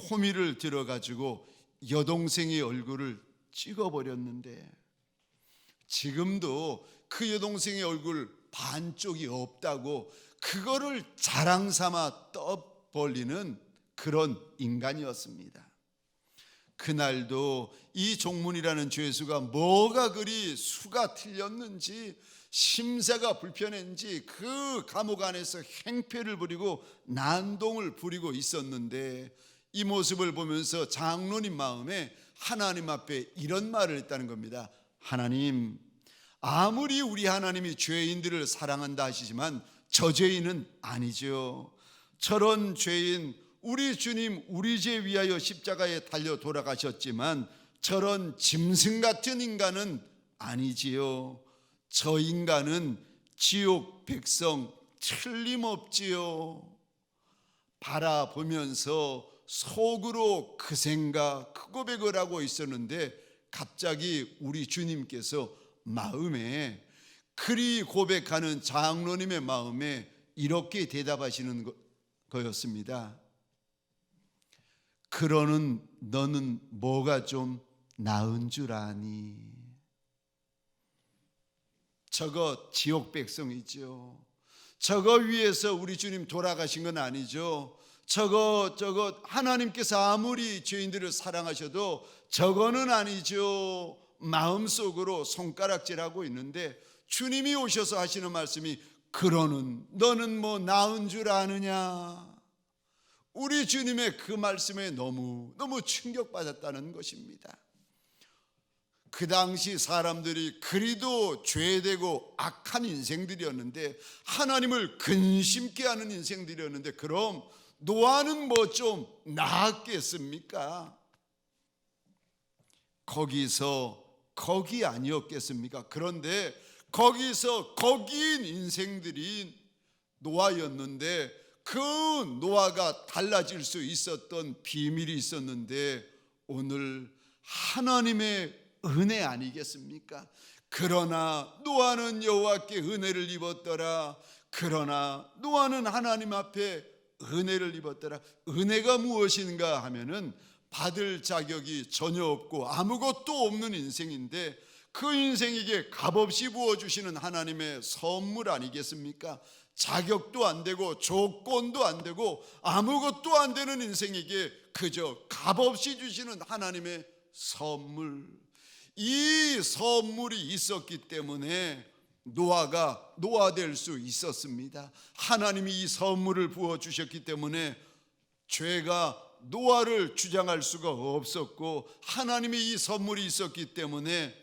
호미를 들어가지고 여동생의 얼굴을 찍어버렸는데 지금도 그 여동생의 얼굴 반쪽이 없다고 그거를 자랑 삼아 떠벌리는 그런 인간이었습니다. 그날도 이 종문이라는 죄수가 뭐가 그리 수가 틀렸는지 심사가 불편했는지 그 감옥 안에서 행패를 부리고 난동을 부리고 있었는데 이 모습을 보면서 장로님 마음에 하나님 앞에 이런 말을 했다는 겁니다. 하나님, 아무리 우리 하나님이 죄인들을 사랑한다 하시지만 저 죄인은 아니죠. 저런 죄인, 우리 주님 우리 죄 위하여 십자가에 달려 돌아가셨지만 저런 짐승 같은 인간은 아니지요. 저 인간은 지옥 백성 틀림없지요. 바라보면서 속으로 그 생각, 그 고백을 하고 있었는데 갑자기 우리 주님께서 마음에, 그리 고백하는 장로님의 마음에 이렇게 대답하시는 거였습니다. 그러는 너는 뭐가 좀 나은 줄 아니? 저거 지옥 백성이죠. 저거 위해서 우리 주님 돌아가신 건 아니죠. 저거 하나님께서 아무리 죄인들을 사랑하셔도 저거는 아니죠. 마음속으로 손가락질하고 있는데 주님이 오셔서 하시는 말씀이 그러는 너는 뭐 나은 줄 아느냐. 우리 주님의 그 말씀에 너무 충격받았다는 것입니다. 그 당시 사람들이 그리도 죄되고 악한 인생들이었는데 하나님을 근심케 하는 인생들이었는데 그럼 노아는 뭐 좀 나았겠습니까? 거기서 거기 아니었겠습니까? 그런데 거기서 거기인 인생들이 노아였는데 그 노아가 달라질 수 있었던 비밀이 있었는데 오늘 하나님의 은혜 아니겠습니까? 그러나 노아는 여호와께 은혜를 입었더라. 그러나 노아는 하나님 앞에 은혜를 입었더라. 은혜가 무엇인가 하면은 받을 자격이 전혀 없고 아무것도 없는 인생인데 그 인생에게 값없이 부어주시는 하나님의 선물 아니겠습니까? 자격도 안 되고 조건도 안 되고 아무것도 안 되는 인생에게 그저 값없이 주시는 하나님의 선물, 이 선물이 있었기 때문에 노아가 노아될 수 있었습니다. 하나님이 이 선물을 부어주셨기 때문에 죄가 노아를 주장할 수가 없었고 하나님이 이 선물이 있었기 때문에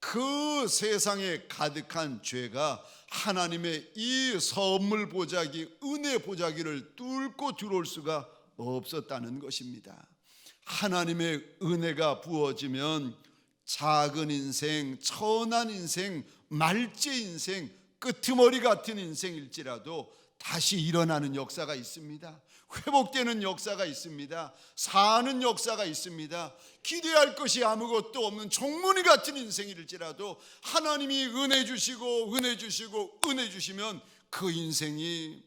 그 세상에 가득한 죄가 하나님의 이 선물 보자기, 은혜 보자기를 뚫고 들어올 수가 없었다는 것입니다. 하나님의 은혜가 부어지면 작은 인생, 천한 인생, 말제 인생, 끄트머리 같은 인생일지라도 다시 일어나는 역사가 있습니다. 회복되는 역사가 있습니다. 사는 역사가 있습니다. 기대할 것이 아무것도 없는 종무니 같은 인생일지라도 하나님이 은혜 주시고 은혜 주시고 은혜 주시면 그 인생이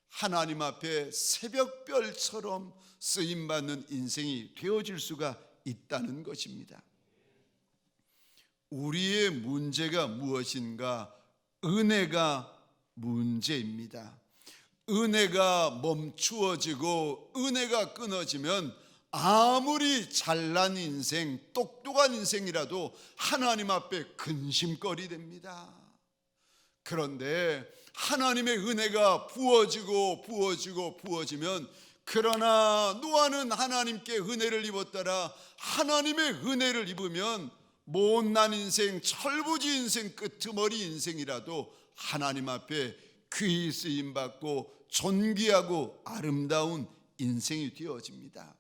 하나님 앞에 새벽별처럼 쓰임받는 인생이 되어질 수가 있다는 것입니다. 우리의 문제가 무엇인가 은혜가 문제입니다. 은혜가 멈추어지고 은혜가 끊어지면 아무리 잘난 인생, 똑똑한 인생이라도 하나님 앞에 근심거리 됩니다. 그런데 하나님의 은혜가 부어지면 그러나 노아는 하나님께 은혜를 입었더라. 하나님의 은혜를 입으면 못난 인생, 철부지 인생, 끄트머리 인생이라도 하나님 앞에 귀히 쓰임받고 존귀하고 아름다운 인생이 되어집니다.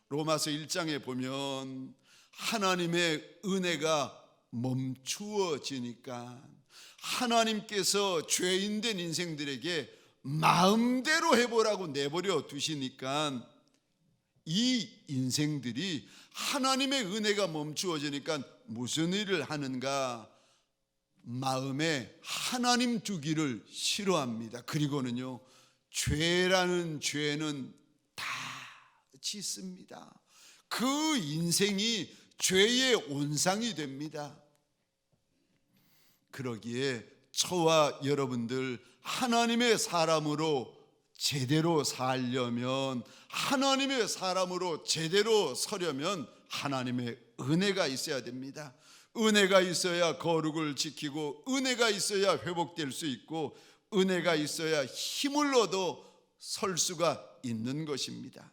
로마서 1장에 보면 하나님의 은혜가 멈추어지니까 하나님께서 죄인된 인생들에게 마음대로 해보라고 내버려 두시니까 이 인생들이 하나님의 은혜가 멈추어지니까 무슨 일을 하는가? 마음에 하나님 두기를 싫어합니다. 그리고는요, 죄라는 죄는 다 짓습니다. 그 인생이 죄의 온상이 됩니다. 그러기에 저와 여러분들 하나님의 사람으로 제대로 살려면, 하나님의 사람으로 제대로 서려면 하나님의 은혜가 있어야 됩니다. 은혜가 있어야 거룩을 지키고, 은혜가 있어야 회복될 수 있고, 은혜가 있어야 힘을 얻어 설 수가 있는 것입니다.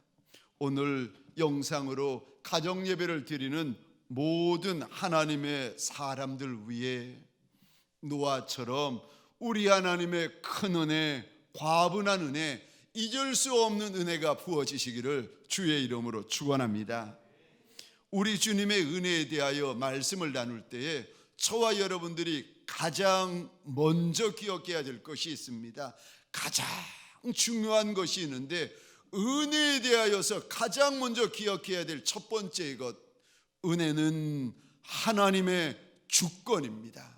오늘 영상으로 가정 예배를 드리는 모든 하나님의 사람들 위해 노아처럼 우리 하나님의 큰 은혜, 과분한 은혜, 잊을 수 없는 은혜가 부어지시기를 주의 이름으로 축원합니다. 우리 주님의 은혜에 대하여 말씀을 나눌 때에 저와 여러분들이 가장 먼저 기억해야 될 것이 있습니다. 가장 중요한 것이 있는데, 은혜에 대하여서 가장 먼저 기억해야 될 첫 번째 것, 은혜는 하나님의 주권입니다.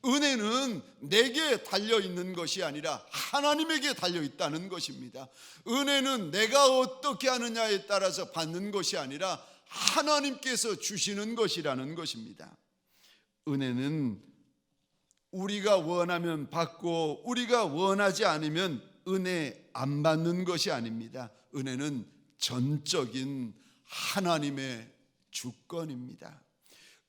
은혜는 내게 달려있는 것이 아니라 하나님에게 달려있다는 것입니다. 은혜는 내가 어떻게 하느냐에 따라서 받는 것이 아니라 하나님께서 주시는 것이라는 것입니다. 은혜는 우리가 원하면 받고 우리가 원하지 않으면 은혜 안 받는 것이 아닙니다. 은혜는 전적인 하나님의 주권입니다.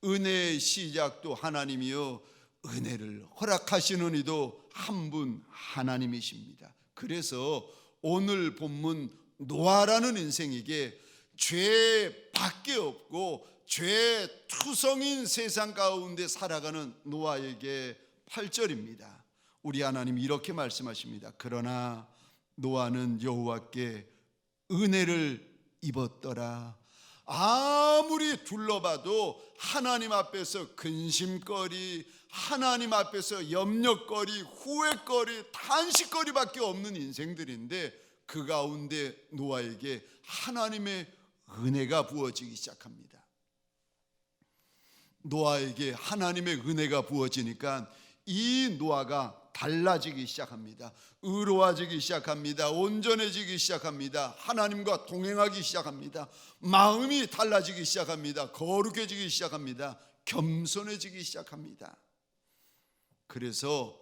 은혜의 시작도 하나님이요, 은혜를 허락하시는 이도 한 분 하나님이십니다. 그래서 오늘 본문 노아라는 인생에게 죄밖에 없고 죄투성인 세상 가운데 살아가는 노아에게 8절입니다. 우리 하나님 이렇게 말씀하십니다. 그러나 노아는 여호와께 은혜를 입었더라. 아무리 둘러봐도 하나님 앞에서 근심거리, 하나님 앞에서 염려거리, 후회거리, 탄식거리밖에 없는 인생들인데, 그 가운데 노아에게 하나님의 은혜가 부어지기 시작합니다. 노아에게 하나님의 은혜가 부어지니까 이 노아가 달라지기 시작합니다. 의로워지기 시작합니다. 온전해지기 시작합니다. 하나님과 동행하기 시작합니다. 마음이 달라지기 시작합니다. 거룩해지기 시작합니다. 겸손해지기 시작합니다. 그래서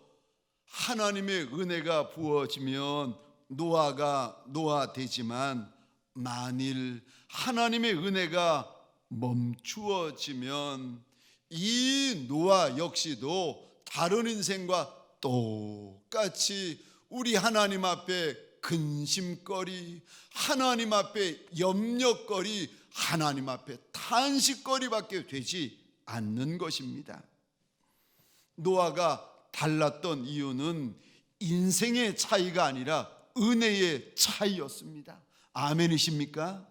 하나님의 은혜가 부어지면 노아가 노아 되지만, 만일 하나님의 은혜가 멈추어지면 이 노아 역시도 다른 인생과 똑같이 우리 하나님 앞에 근심거리, 하나님 앞에 염려거리, 하나님 앞에 탄식거리밖에 되지 않는 것입니다. 노아가 달랐던 이유는 인생의 차이가 아니라 은혜의 차이였습니다. 아멘이십니까?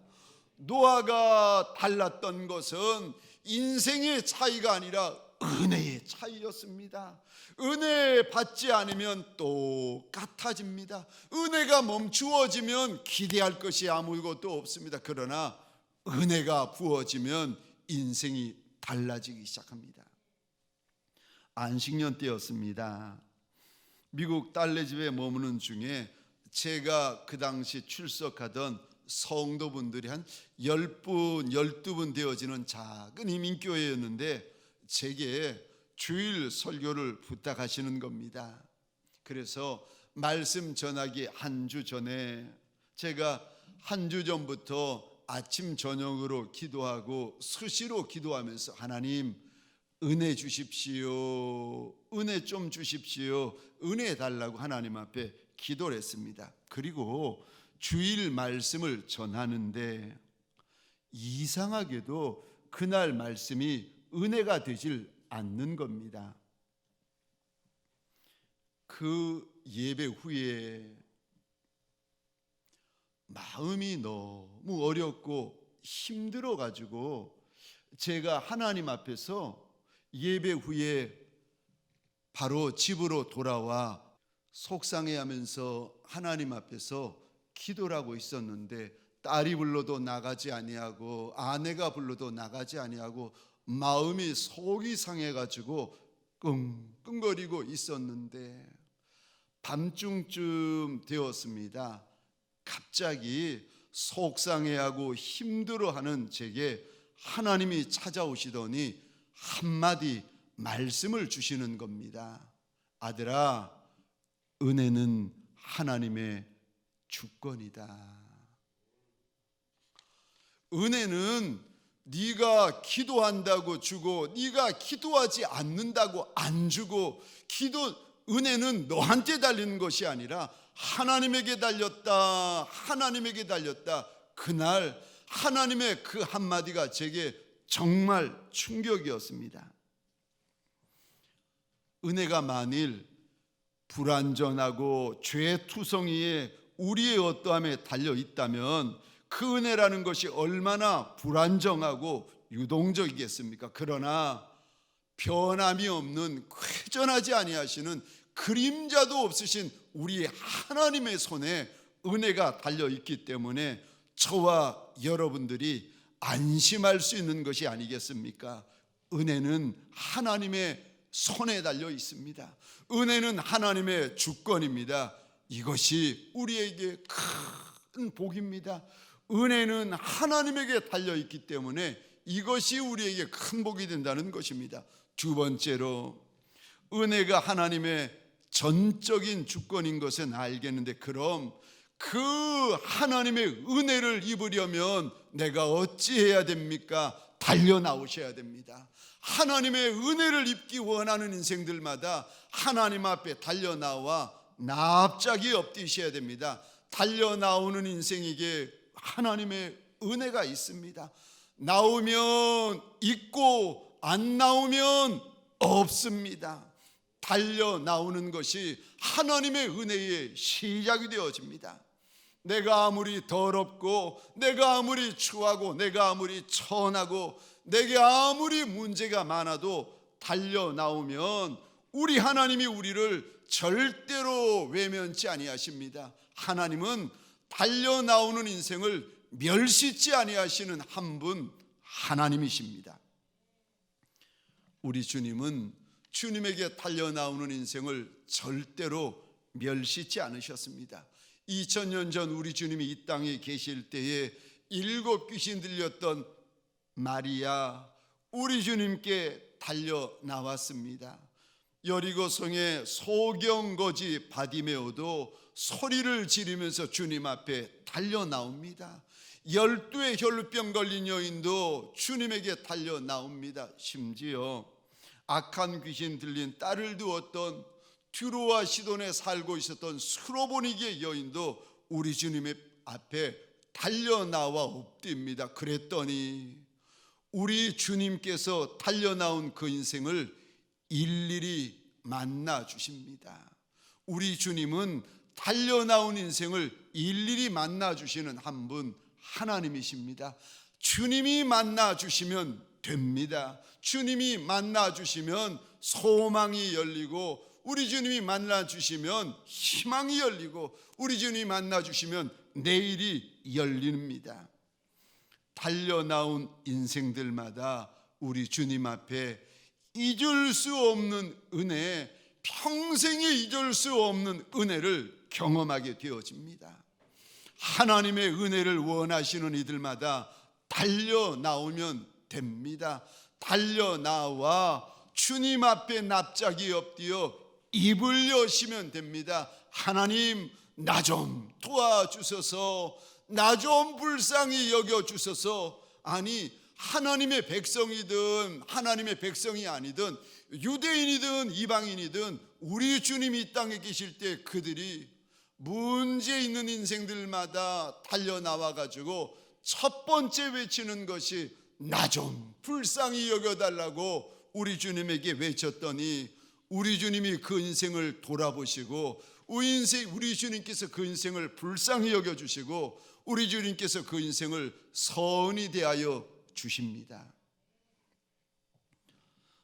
노아가 달랐던 것은 인생의 차이가 아니라 은혜의 차이였습니다. 은혜 받지 않으면 똑같아집니다. 은혜가 멈추어지면 기대할 것이 아무것도 없습니다. 그러나 은혜가 부어지면 인생이 달라지기 시작합니다. 안식년 때였습니다. 미국 딸내 집에 머무는 중에 제가 그 당시 출석하던 성도분들이 한 10분, 12분 되어지는 작은 이민교회였는데, 제게 주일 설교를 부탁하시는 겁니다. 그래서 말씀 전하기 한 주 전에 제가 한 주 전부터 아침 저녁으로 기도하고 수시로 기도하면서 하나님 은혜 주십시오, 은혜 좀 주십시오, 은혜 달라고 하나님 앞에 기도를 했습니다. 그리고 주일 말씀을 전하는데 이상하게도 그날 말씀이 은혜가 되질 않는 겁니다. 그 예배 후에 마음이 너무 어렵고 힘들어 가지고 제가 하나님 앞에서 예배 후에 바로 집으로 돌아와 속상해하면서 하나님 앞에서 기도를 하고 있었는데 딸이 불러도 나가지 아니하고 아내가 불러도 나가지 아니하고 마음이 속이 상해 가지고 끙끙거리고 있었는데 밤중쯤 되었습니다. 갑자기 속상해하고 힘들어하는 제게 하나님이 찾아오시더니 한마디 말씀을 주시는 겁니다. 아들아, 은혜는 하나님의 주권이다. 은혜는 네가 기도한다고 주고 네가 기도하지 않는다고 안 주고 은혜는 너한테 달리는 것이 아니라 하나님에게 달렸다. 하나님에게 달렸다. 그날 하나님의 그 한마디가 제게 정말 충격이었습니다. 은혜가 만일 불완전하고 죄투성이에 우리의 어떠함에 달려 있다면 그 은혜라는 것이 얼마나 불안정하고 유동적이겠습니까? 그러나 변함이 없는 회전하지 아니하시는 그림자도 없으신 우리 하나님의 손에 은혜가 달려 있기 때문에 저와 여러분들이 안심할 수 있는 것이 아니겠습니까? 은혜는 하나님의 손에 달려 있습니다. 은혜는 하나님의 주권입니다. 이것이 우리에게 큰 복입니다. 은혜는 하나님에게 달려 있기 때문에 이것이 우리에게 큰 복이 된다는 것입니다. 두 번째로, 은혜가 하나님의 전적인 주권인 것은 알겠는데 그럼 그 하나님의 은혜를 입으려면 내가 어찌해야 됩니까? 달려 나오셔야 됩니다. 하나님의 은혜를 입기 원하는 인생들마다 하나님 앞에 달려 나와 납작이 엎드셔야 됩니다. 달려 나오는 인생에게 하나님의 은혜가 있습니다. 나오면 있고 안 나오면 없습니다. 달려 나오는 것이 하나님의 은혜의 시작이 되어집니다. 내가 아무리 더럽고 내가 아무리 추하고 내가 아무리 천하고 내게 아무리 문제가 많아도 달려 나오면 우리 하나님이 우리를 절대로 외면치 아니하십니다. 하나님은 달려 나오는 인생을 멸시치 아니하시는 한 분 하나님이십니다. 우리 주님은 주님에게 달려 나오는 인생을 절대로 멸시치 않으셨습니다. 2000년 전 우리 주님이 이 땅에 계실 때에 7 귀신 들렸던 마리아, 우리 주님께 달려 나왔습니다. 여리고성의 소경거지 바디메오도 소리를 지르면서 주님 앞에 달려 나옵니다. 12의 혈루병 걸린 여인도 주님에게 달려 나옵니다. 심지어 악한 귀신 들린 딸을 두었던 튜로와 시돈에 살고 있었던 수로보니게 여인도 우리 주님의 앞에 달려 나와 엎드립니다. 그랬더니 우리 주님께서 달려 나온 그 인생을 일일이 만나 주십니다. 우리 주님은 달려 나온 인생을 일일이 만나 주시는 한 분 하나님이십니다. 주님이 만나 주시면 됩니다. 주님이 만나 주시면 소망이 열리고 우리 주님이 만나 주시면 희망이 열리고 우리 주님이 만나 주시면 내일이 열립니다. 달려 나온 인생들마다 우리 주님 앞에 잊을 수 없는 은혜, 평생에 잊을 수 없는 은혜를 경험하게 되어집니다. 하나님의 은혜를 원하시는 이들마다 달려 나오면 됩니다. 달려 나와 주님 앞에 납작이 엎드려 입을 여시면 됩니다. 하나님, 나 좀 도와주소서, 나 좀 불쌍히 여겨주소서. 아니, 하나님의 백성이든 하나님의 백성이 아니든 유대인이든 이방인이든 우리 주님이 이 땅에 계실 때 그들이 문제 있는 인생들마다 달려나와 가지고 첫 번째 외치는 것이 나 좀 불쌍히 여겨달라고 우리 주님에게 외쳤더니 우리 주님이 그 인생을 돌아보시고 우리 주님께서 그 인생을 불쌍히 여겨주시고 우리 주님께서 그 인생을 선히 대하여 주십니다.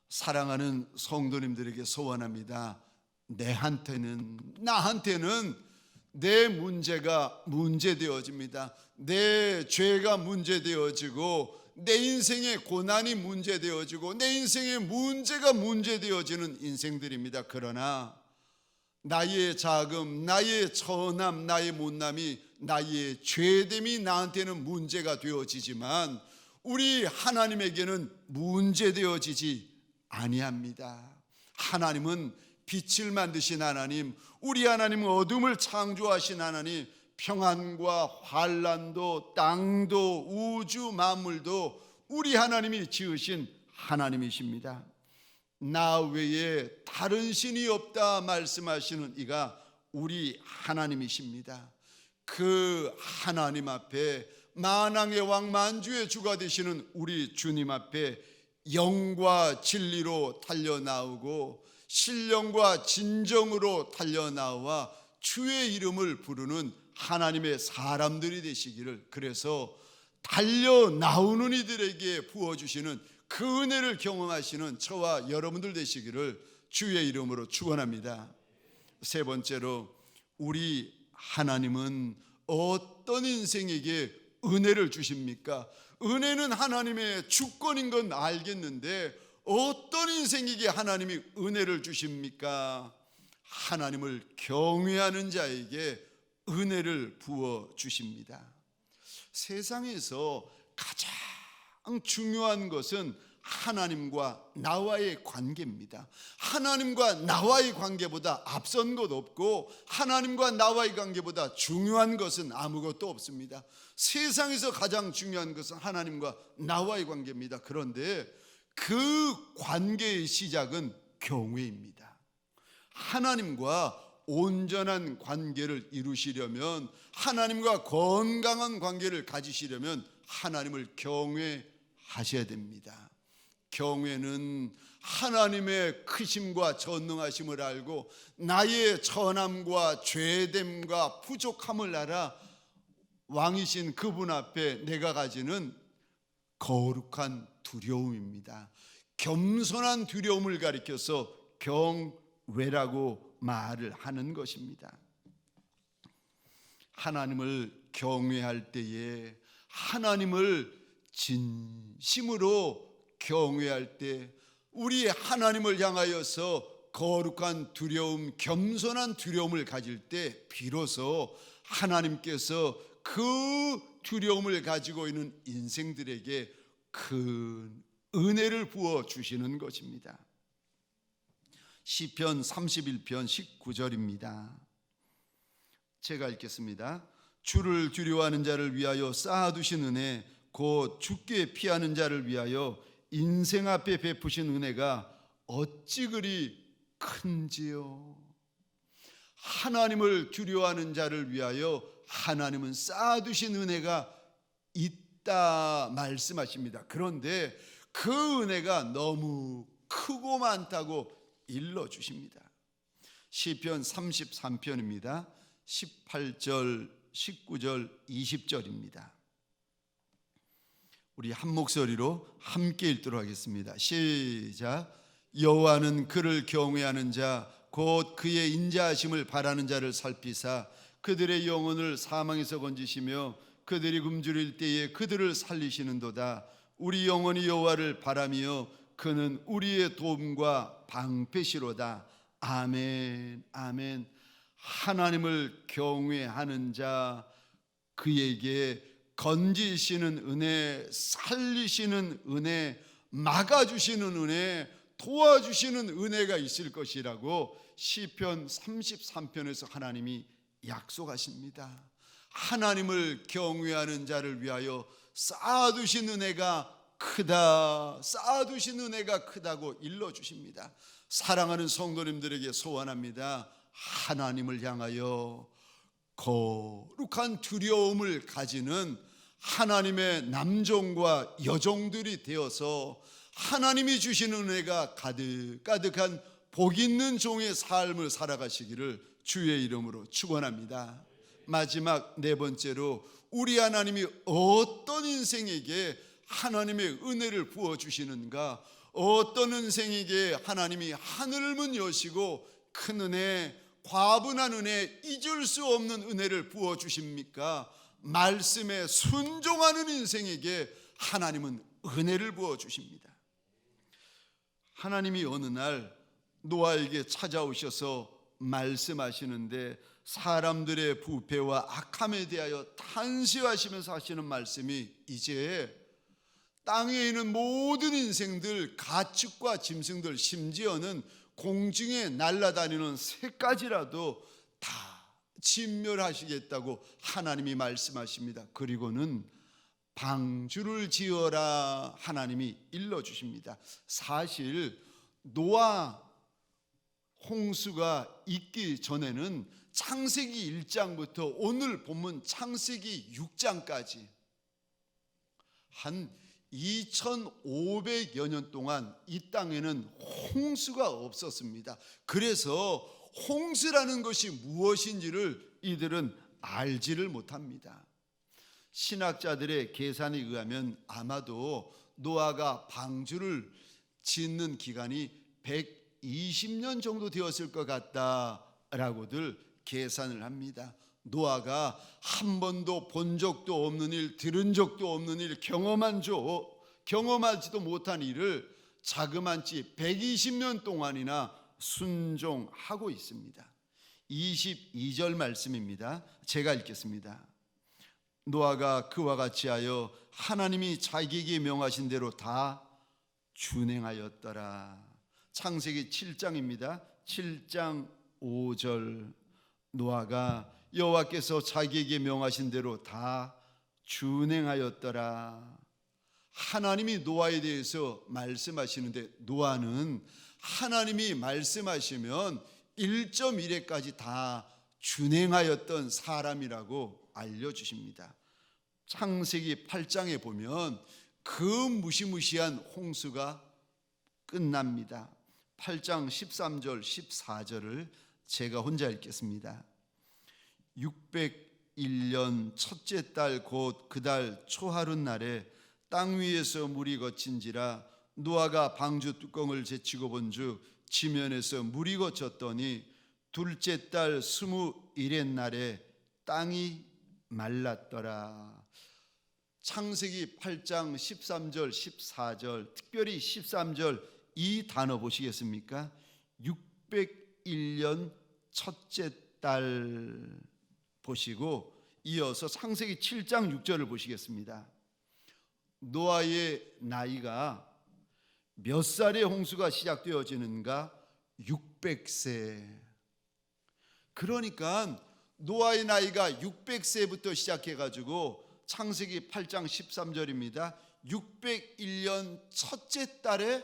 사랑하는 성도님들에게 소원합니다. 나한테는 내 문제가 문제되어집니다. 내 죄가 문제되어지고 내 인생의 고난이 문제되어지고 내 인생의 문제가 문제되어지는 인생들입니다. 그러나 나의 자금, 나의 처남, 나의 못남이, 나의 죄됨이 나한테는 문제가 되어지지만 우리 하나님에게는 문제되어지지 아니합니다. 하나님은 빛을 만드신 하나님, 우리 하나님은 어둠을 창조하신 하나님, 평안과 환난도 땅도 우주 만물도 우리 하나님이 지으신 하나님이십니다. 나 외에 다른 신이 없다 말씀하시는 이가 우리 하나님이십니다. 그 하나님 앞에 만왕의 왕 만주의 주가 되시는 우리 주님 앞에 영과 진리로 달려나오고 신령과 진정으로 달려나와 주의 이름을 부르는 하나님의 사람들이 되시기를, 그래서 달려나오는 이들에게 부어주시는 그 은혜를 경험하시는 저와 여러분들 되시기를 주의 이름으로 축원합니다. 세 번째로, 우리 하나님은 어떤 인생에게 은혜를 주십니까? 은혜는 하나님의 주권인 건 알겠는데 어떤 인생에게 하나님이 은혜를 주십니까? 하나님을 경외하는 자에게 은혜를 부어 주십니다. 세상에서 가장 중요한 것은 하나님과 나와의 관계입니다. 하나님과 나와의 관계보다 앞선 것 없고 하나님과 나와의 관계보다 중요한 것은 아무것도 없습니다. 세상에서 가장 중요한 것은 하나님과 나와의 관계입니다. 그런데 그 관계의 시작은 경외입니다. 하나님과 온전한 관계를 이루시려면, 하나님과 건강한 관계를 가지시려면 하나님을 경외하셔야 됩니다. 경외는 하나님의 크심과 전능하심을 알고 나의 천함과 죄됨과 부족함을 알아 왕이신 그분 앞에 내가 가지는 거룩한 두려움입니다. 겸손한 두려움을 가리켜서 경외라고 말을 하는 것입니다. 하나님을 경외할 때에, 하나님을 진심으로 경외할 때, 우리 하나님을 향하여서 거룩한 두려움, 겸손한 두려움을 가질 때 비로소 하나님께서 그 두려움을 가지고 있는 인생들에게 큰 은혜를 부어 주시는 것입니다. 시편 31편 19절입니다. 제가 읽겠습니다. 주를 두려워하는 자를 위하여 쌓아두신 은혜, 곧 주께 피하는 자를 위하여 인생 앞에 베푸신 은혜가 어찌 그리 큰지요. 하나님을 두려워하는 자를 위하여 하나님은 쌓아두신 은혜가 있다 말씀하십니다. 그런데 그 은혜가 너무 크고 많다고 일러주십니다. 시편 33편입니다. 18절, 19절, 20절입니다. 우리 한 목소리로 함께 읽도록 하겠습니다. 시작. 여호와는 그를 경외하는 자, 곧 그의 인자하심을 바라는 자를 살피사 그들의 영혼을 사망에서 건지시며 그들이 굶주릴 때에 그들을 살리시는도다. 우리 영혼이 여호와를 바라며 그는 우리의 도움과 방패시로다. 아멘, 아멘. 하나님을 경외하는 자, 그에게 건지시는 은혜, 살리시는 은혜, 막아주시는 은혜, 도와주시는 은혜가 있을 것이라고 시편 33편에서 하나님이 약속하십니다. 하나님을 경외하는 자를 위하여 쌓아두신 은혜가 크다, 쌓아두신 은혜가 크다고 일러주십니다. 사랑하는 성도님들에게 소원합니다. 하나님을 향하여 거룩한 두려움을 가지는 하나님의 남종과 여종들이 되어서 하나님이 주시는 은혜가 가득가득한 복 있는 종의 삶을 살아가시기를 주의 이름으로 축원합니다. 마지막 네 번째로, 우리 하나님이 어떤 인생에게 하나님의 은혜를 부어주시는가, 어떤 인생에게 하나님이 하늘을 문 여시고 큰 은혜, 과분한 은혜, 잊을 수 없는 은혜를 부어주십니까? 말씀에 순종하는 인생에게 하나님은 은혜를 부어주십니다. 하나님이 어느 날 노아에게 찾아오셔서 말씀하시는데, 사람들의 부패와 악함에 대하여 탄식하시면서 하시는 말씀이, 이제 땅에 있는 모든 인생들, 가축과 짐승들, 심지어는 공중에 날아다니는 새까지라도 다 진멸하시겠다고 하나님이 말씀하십니다. 그리고는 방주를 지어라 하나님이 일러주십니다. 사실 노아 홍수가 있기 전에는 창세기 1장부터 오늘 본문 창세기 6장까지 한 2500여 년 동안 이 땅에는 홍수가 없었습니다. 그래서 홍수라는 것이 무엇인지를 이들은 알지를 못합니다. 신학자들의 계산에 의하면 아마도 노아가 방주를 짓는 기간이 120년 정도 되었을 것 같다라고들 계산을 합니다. 노아가 한 번도 본 적도 없는 일, 들은 적도 없는 일, 경험하지도 못한 일을 자그만치 120년 동안이나 순종하고 있습니다. 22절 말씀입니다. 제가 읽겠습니다. 노아가 그와 같이 하여 하나님이 자기에게 명하신 대로 다 준행하였더라. 창세기 7장입니다. 7장 5절. 노아가 여호와께서 자기에게 명하신 대로 다 준행하였더라. 하나님이 노아에 대해서 말씀하시는데, 노아는 하나님이 말씀하시면 1.1회까지 다 준행하였던 사람이라고 알려주십니다. 창세기 8장에 보면 그 무시무시한 홍수가 끝납니다. 8장 13절 14절을 제가 혼자 읽겠습니다. 601년 첫째 달 곧 그 달 초하룻 날에 땅 위에서 물이 거친지라 노아가 방주 뚜껑을 제치고 본즉 지면에서 물이 거쳤더니 둘째 달 21의 날에 땅이 말랐더라. 창세기 8장 13절 14절, 특별히 13절 이 단어 보시겠습니까? 601년 첫째 달 보시고 이어서 창세기 7장 6절을 보시겠습니다. 노아의 나이가 몇 살에 홍수가 시작되어지는가? 600세. 그러니까 노아의 나이가 600세부터 시작해가지고 창세기 8장 13절입니다. 601년 첫째 달에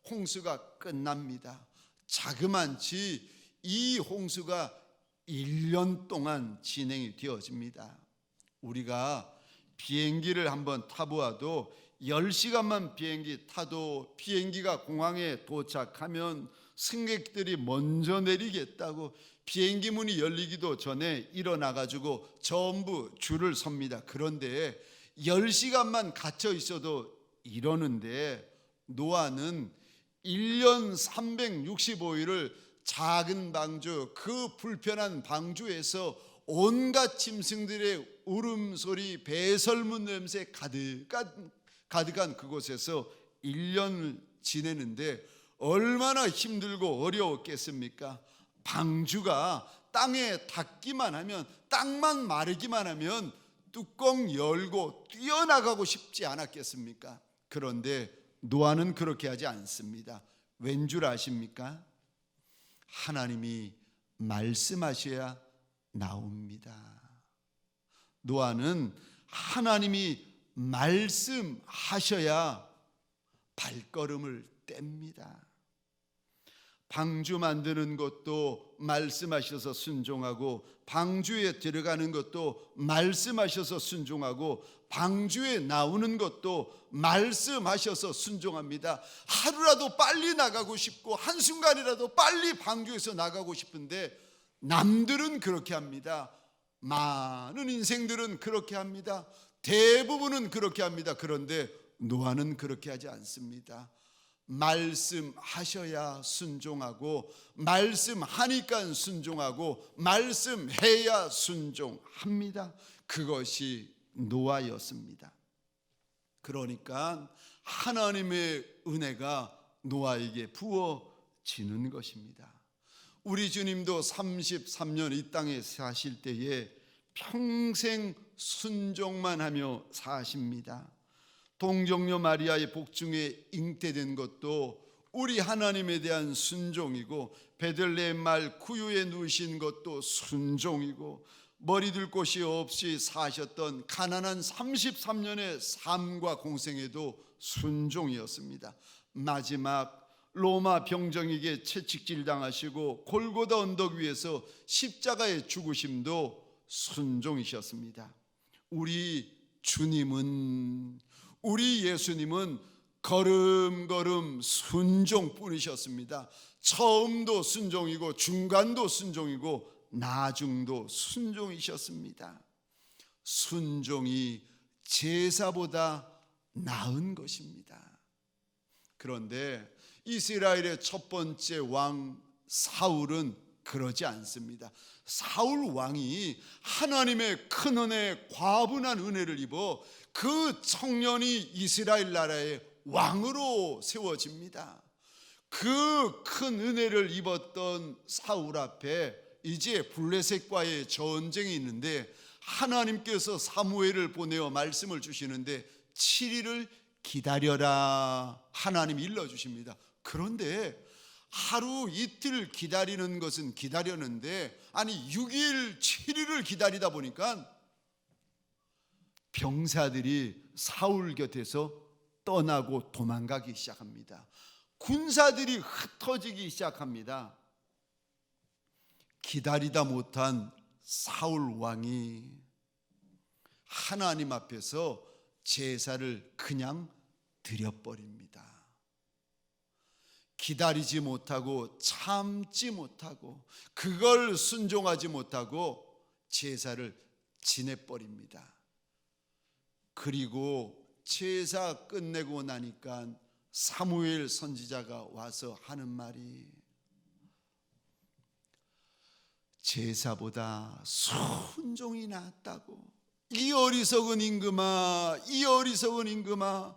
홍수가 끝납니다. 자그만치 이 홍수가 1년 동안 진행이 되어집니다. 우리가 비행기를 한번 타보아도 10시간만 비행기 타도 비행기가 공항에 도착하면 승객들이 먼저 내리겠다고 비행기 문이 열리기도 전에 일어나가지고 전부 줄을 섭니다. 그런데 10시간만 갇혀 있어도 이러는데 노아는 1년 365일을 작은 방주, 그 불편한 방주에서 온갖 짐승들의 울음소리, 배설문 냄새 가득한 그곳에서 1년을 지내는데 얼마나 힘들고 어려웠겠습니까? 방주가 땅에 닿기만 하면, 땅만 마르기만 하면 뚜껑 열고 뛰어나가고 싶지 않았겠습니까? 그런데 노아는 그렇게 하지 않습니다. 왠 줄 아십니까? 하나님이 말씀하셔야 나옵니다. 노아는 하나님이 말씀하셔야 발걸음을 뗍니다. 방주 만드는 것도 말씀하셔서 순종하고, 방주에 들어가는 것도 말씀하셔서 순종하고, 방주에 나오는 것도 말씀하셔서 순종합니다. 하루라도 빨리 나가고 싶고 한순간이라도 빨리 방주에서 나가고 싶은데 남들은 그렇게 합니다. 많은 인생들은 그렇게 합니다. 대부분은 그렇게 합니다. 그런데 노아는 그렇게 하지 않습니다. 말씀하셔야 순종하고, 말씀하니까 순종하고, 말씀해야 순종합니다. 그것이 노아였습니다. 그러니까 하나님의 은혜가 노아에게 부어지는 것입니다. 우리 주님도 33년 이 땅에 사실 때에 평생 순종만 하며 사십니다. 동정녀 마리아의 복중에 잉태된 것도 우리 하나님에 대한 순종이고, 베들레헴 말 구유에 누우신 것도 순종이고, 머리둘 곳이 없이 사셨던 가난한 33년의 삶과 공생에도 순종이었습니다. 마지막 로마 병정에게 채찍질 당하시고 골고다 언덕 위에서 십자가의 죽으심도 순종이셨습니다. 우리 주님은, 우리 예수님은 걸음걸음 순종뿐이셨습니다. 처음도 순종이고, 중간도 순종이고, 나중도 순종이셨습니다. 순종이 제사보다 나은 것입니다. 그런데 이스라엘의 첫 번째 왕 사울은 그러지 않습니다. 사울 왕이 하나님의 큰 은혜, 과분한 은혜를 입어 그 청년이 이스라엘 나라의 왕으로 세워집니다. 그 큰 은혜를 입었던 사울 앞에 이제 블레셋과의 전쟁이 있는데, 하나님께서 사무엘을 보내어 말씀을 주시는데 7일을 기다려라, 하나님이 일러주십니다. 그런데 하루 이틀 기다리는 것은 기다렸는데, 아니 6일 7일을 기다리다 보니까 병사들이 사울 곁에서 떠나고 도망가기 시작합니다. 군사들이 흩어지기 시작합니다. 기다리다 못한 사울 왕이 하나님 앞에서 제사를 그냥 드려버립니다. 기다리지 못하고 참지 못하고 그걸 순종하지 못하고 제사를 지내버립니다. 그리고 제사 끝내고 나니까 사무엘 선지자가 와서 하는 말이, 제사보다 순종이 낫다고. 이 어리석은 임금아, 이 어리석은 임금아,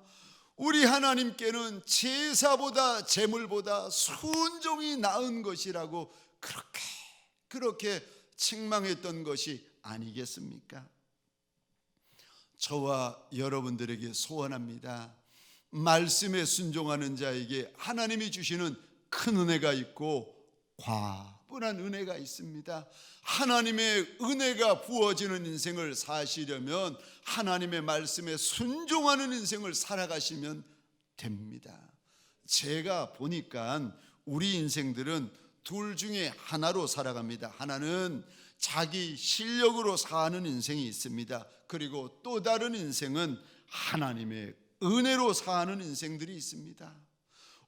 우리 하나님께는 제사보다 제물보다 순종이 나은 것이라고 그렇게 책망했던 것이 아니겠습니까? 저와 여러분들에게 소원합니다. 말씀에 순종하는 자에게 하나님이 주시는 큰 은혜가 있고 과분한 은혜가 있습니다. 하나님의 은혜가 부어지는 인생을 사시려면 하나님의 말씀에 순종하는 인생을 살아가시면 됩니다. 제가 보니까 우리 인생들은 둘 중에 하나로 살아갑니다. 하나는 자기 실력으로 사는 인생이 있습니다. 그리고 또 다른 인생은 하나님의 은혜로 사는 인생들이 있습니다.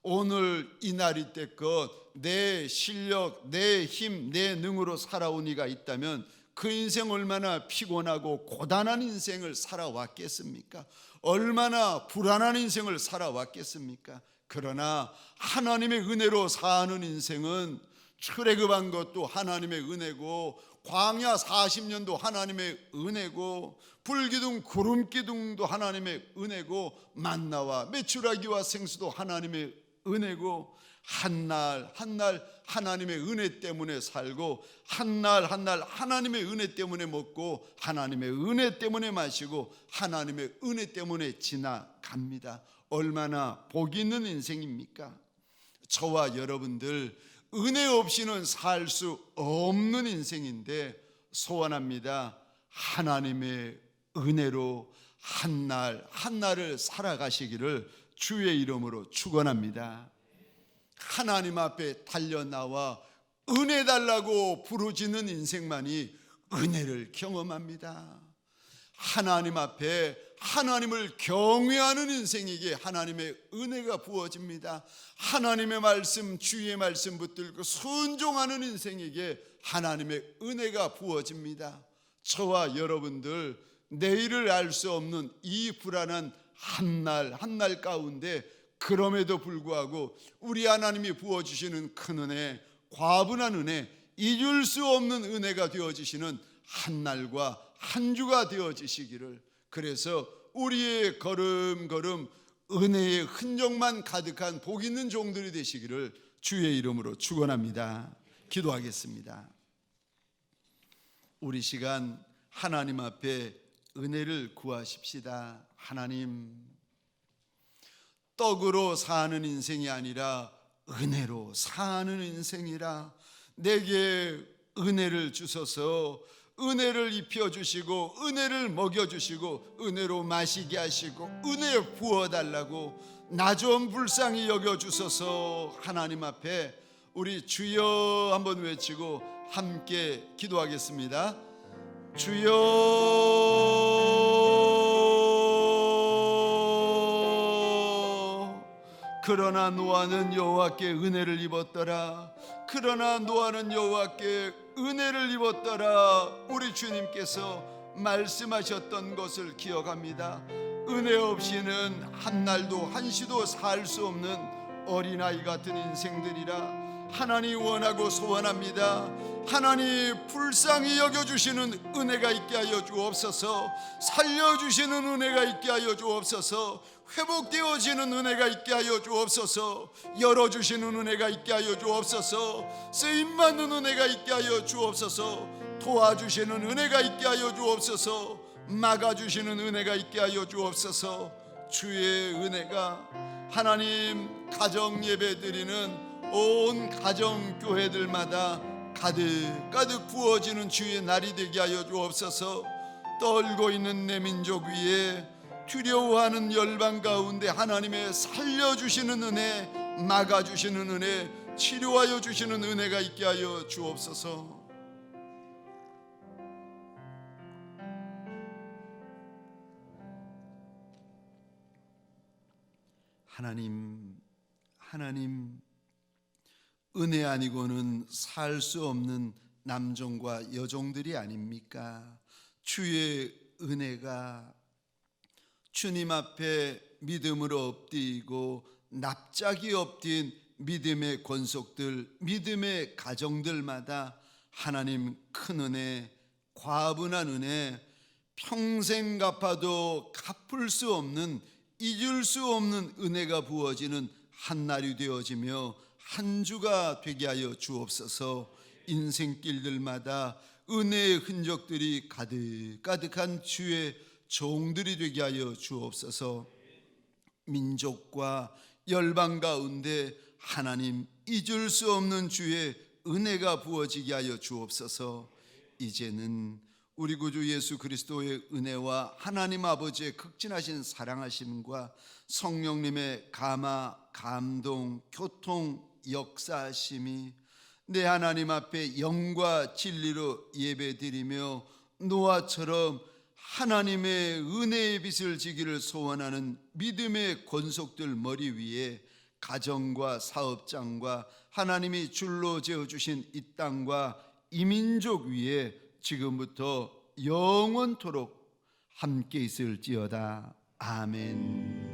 오늘 이 날이 때껏 내 실력, 내 힘, 내 능으로 살아온 이가 있다면 그 인생 얼마나 피곤하고 고단한 인생을 살아왔겠습니까? 얼마나 불안한 인생을 살아왔겠습니까? 그러나 하나님의 은혜로 사는 인생은 출애굽한 것도 하나님의 은혜고, 광야 40년도 하나님의 은혜고, 불기둥 구름기둥도 하나님의 은혜고, 만나와 메추라기와 생수도 하나님의 은혜고, 한날 한날 하나님의 은혜 때문에 살고, 한날 한날 하나님의 은혜 때문에 먹고, 하나님의 은혜 때문에 마시고, 하나님의 은혜 때문에 지나갑니다. 얼마나 복 있는 인생입니까? 저와 여러분들 은혜 없이는 살 수 없는 인생인데 소원합니다. 하나님의 은혜로 한날 한날을 살아가시기를 주의 이름으로 축원합니다. 하나님 앞에 달려나와 은혜 달라고 부르짖는 인생만이 은혜를 경험합니다. 하나님 앞에 하나님을 경외하는 인생에게 하나님의 은혜가 부어집니다. 하나님의 말씀, 주의 말씀 붙들고 순종하는 인생에게 하나님의 은혜가 부어집니다. 저와 여러분들 내일을 알 수 없는 이 불안한 한날 한날 가운데 그럼에도 불구하고 우리 하나님이 부어주시는 큰 은혜, 과분한 은혜, 잊을 수 없는 은혜가 되어지시는 한날과 한 주가 되어지시기를, 그래서 우리의 걸음걸음 은혜의 흔적만 가득한 복 있는 종들이 되시기를 주의 이름으로 축원합니다. 기도하겠습니다. 우리 시간 하나님 앞에 은혜를 구하십시다. 하나님, 떡으로 사는 인생이 아니라 은혜로 사는 인생이라 내게 은혜를 주셔서 은혜를 입혀주시고 은혜를 먹여주시고 은혜로 마시게 하시고 은혜 부어달라고 나 좀 불쌍히 여겨주셔서 하나님 앞에 우리 주여 한번 외치고 함께 기도하겠습니다. 주여, 그러나 노아는 여호와께 은혜를 입었더라. 그러나 노아는 여호와께 은혜를 입었더라. 우리 주님께서 말씀하셨던 것을 기억합니다. 은혜 없이는 한 날도 한시도 살 수 없는 어린아이 같은 인생들이라 하나님 원하고 소원합니다. 하나님 불쌍히 여겨주시는 은혜가 있게 하여 주옵소서. 살려주시는 은혜가 있게 하여 주옵소서. 회복되어지는 은혜가 있게 하여 주옵소서. 열어주시는 은혜가 있게 하여 주옵소서. 쓰임받는 은혜가 있게 하여 주옵소서. 도와주시는 은혜가 있게 하여 주옵소서. 막아주시는 은혜가 있게 하여 주옵소서. 주의 은혜가 하나님 가정 예배 드리는 온 가정 교회들마다 가득 부어지는 주의 날이 되게 하여 주옵소서. 떨고 있는 내 민족 위에 두려워하는 열방 가운데 하나님의 살려주시는 은혜, 막아주시는 은혜, 치료하여 주시는 은혜가 있게 하여 주옵소서. 하나님 은혜 아니고는 살 수 없는 남종과 여종들이 아닙니까? 주의 은혜가 주님 앞에 믿음으로 엎드리고 납작이 엎드린 믿음의 권속들, 믿음의 가정들마다 하나님 큰 은혜, 과분한 은혜, 평생 갚아도 갚을 수 없는, 잊을 수 없는 은혜가 부어지는 한날이 되어지며 한 주가 되게 하여 주옵소서. 인생길들마다 은혜의 흔적들이 가득한 주의 종들이 되게 하여 주옵소서. 민족과 열방 가운데 하나님 잊을 수 없는 주의 은혜가 부어지게 하여 주옵소서. 이제는 우리 구주 예수 그리스도의 은혜와 하나님 아버지의 극진하신 사랑하심과 성령님의 감화, 감동, 교통, 역사하심이 내 하나님 앞에 영과 진리로 예배드리며 노아처럼 하나님의 은혜의 빛을 지기를 소원하는 믿음의 권속들 머리 위에 가정과 사업장과 하나님이 줄로 재어주신 이 땅과 이 민족 위에 지금부터 영원토록 함께 있을지어다. 아멘.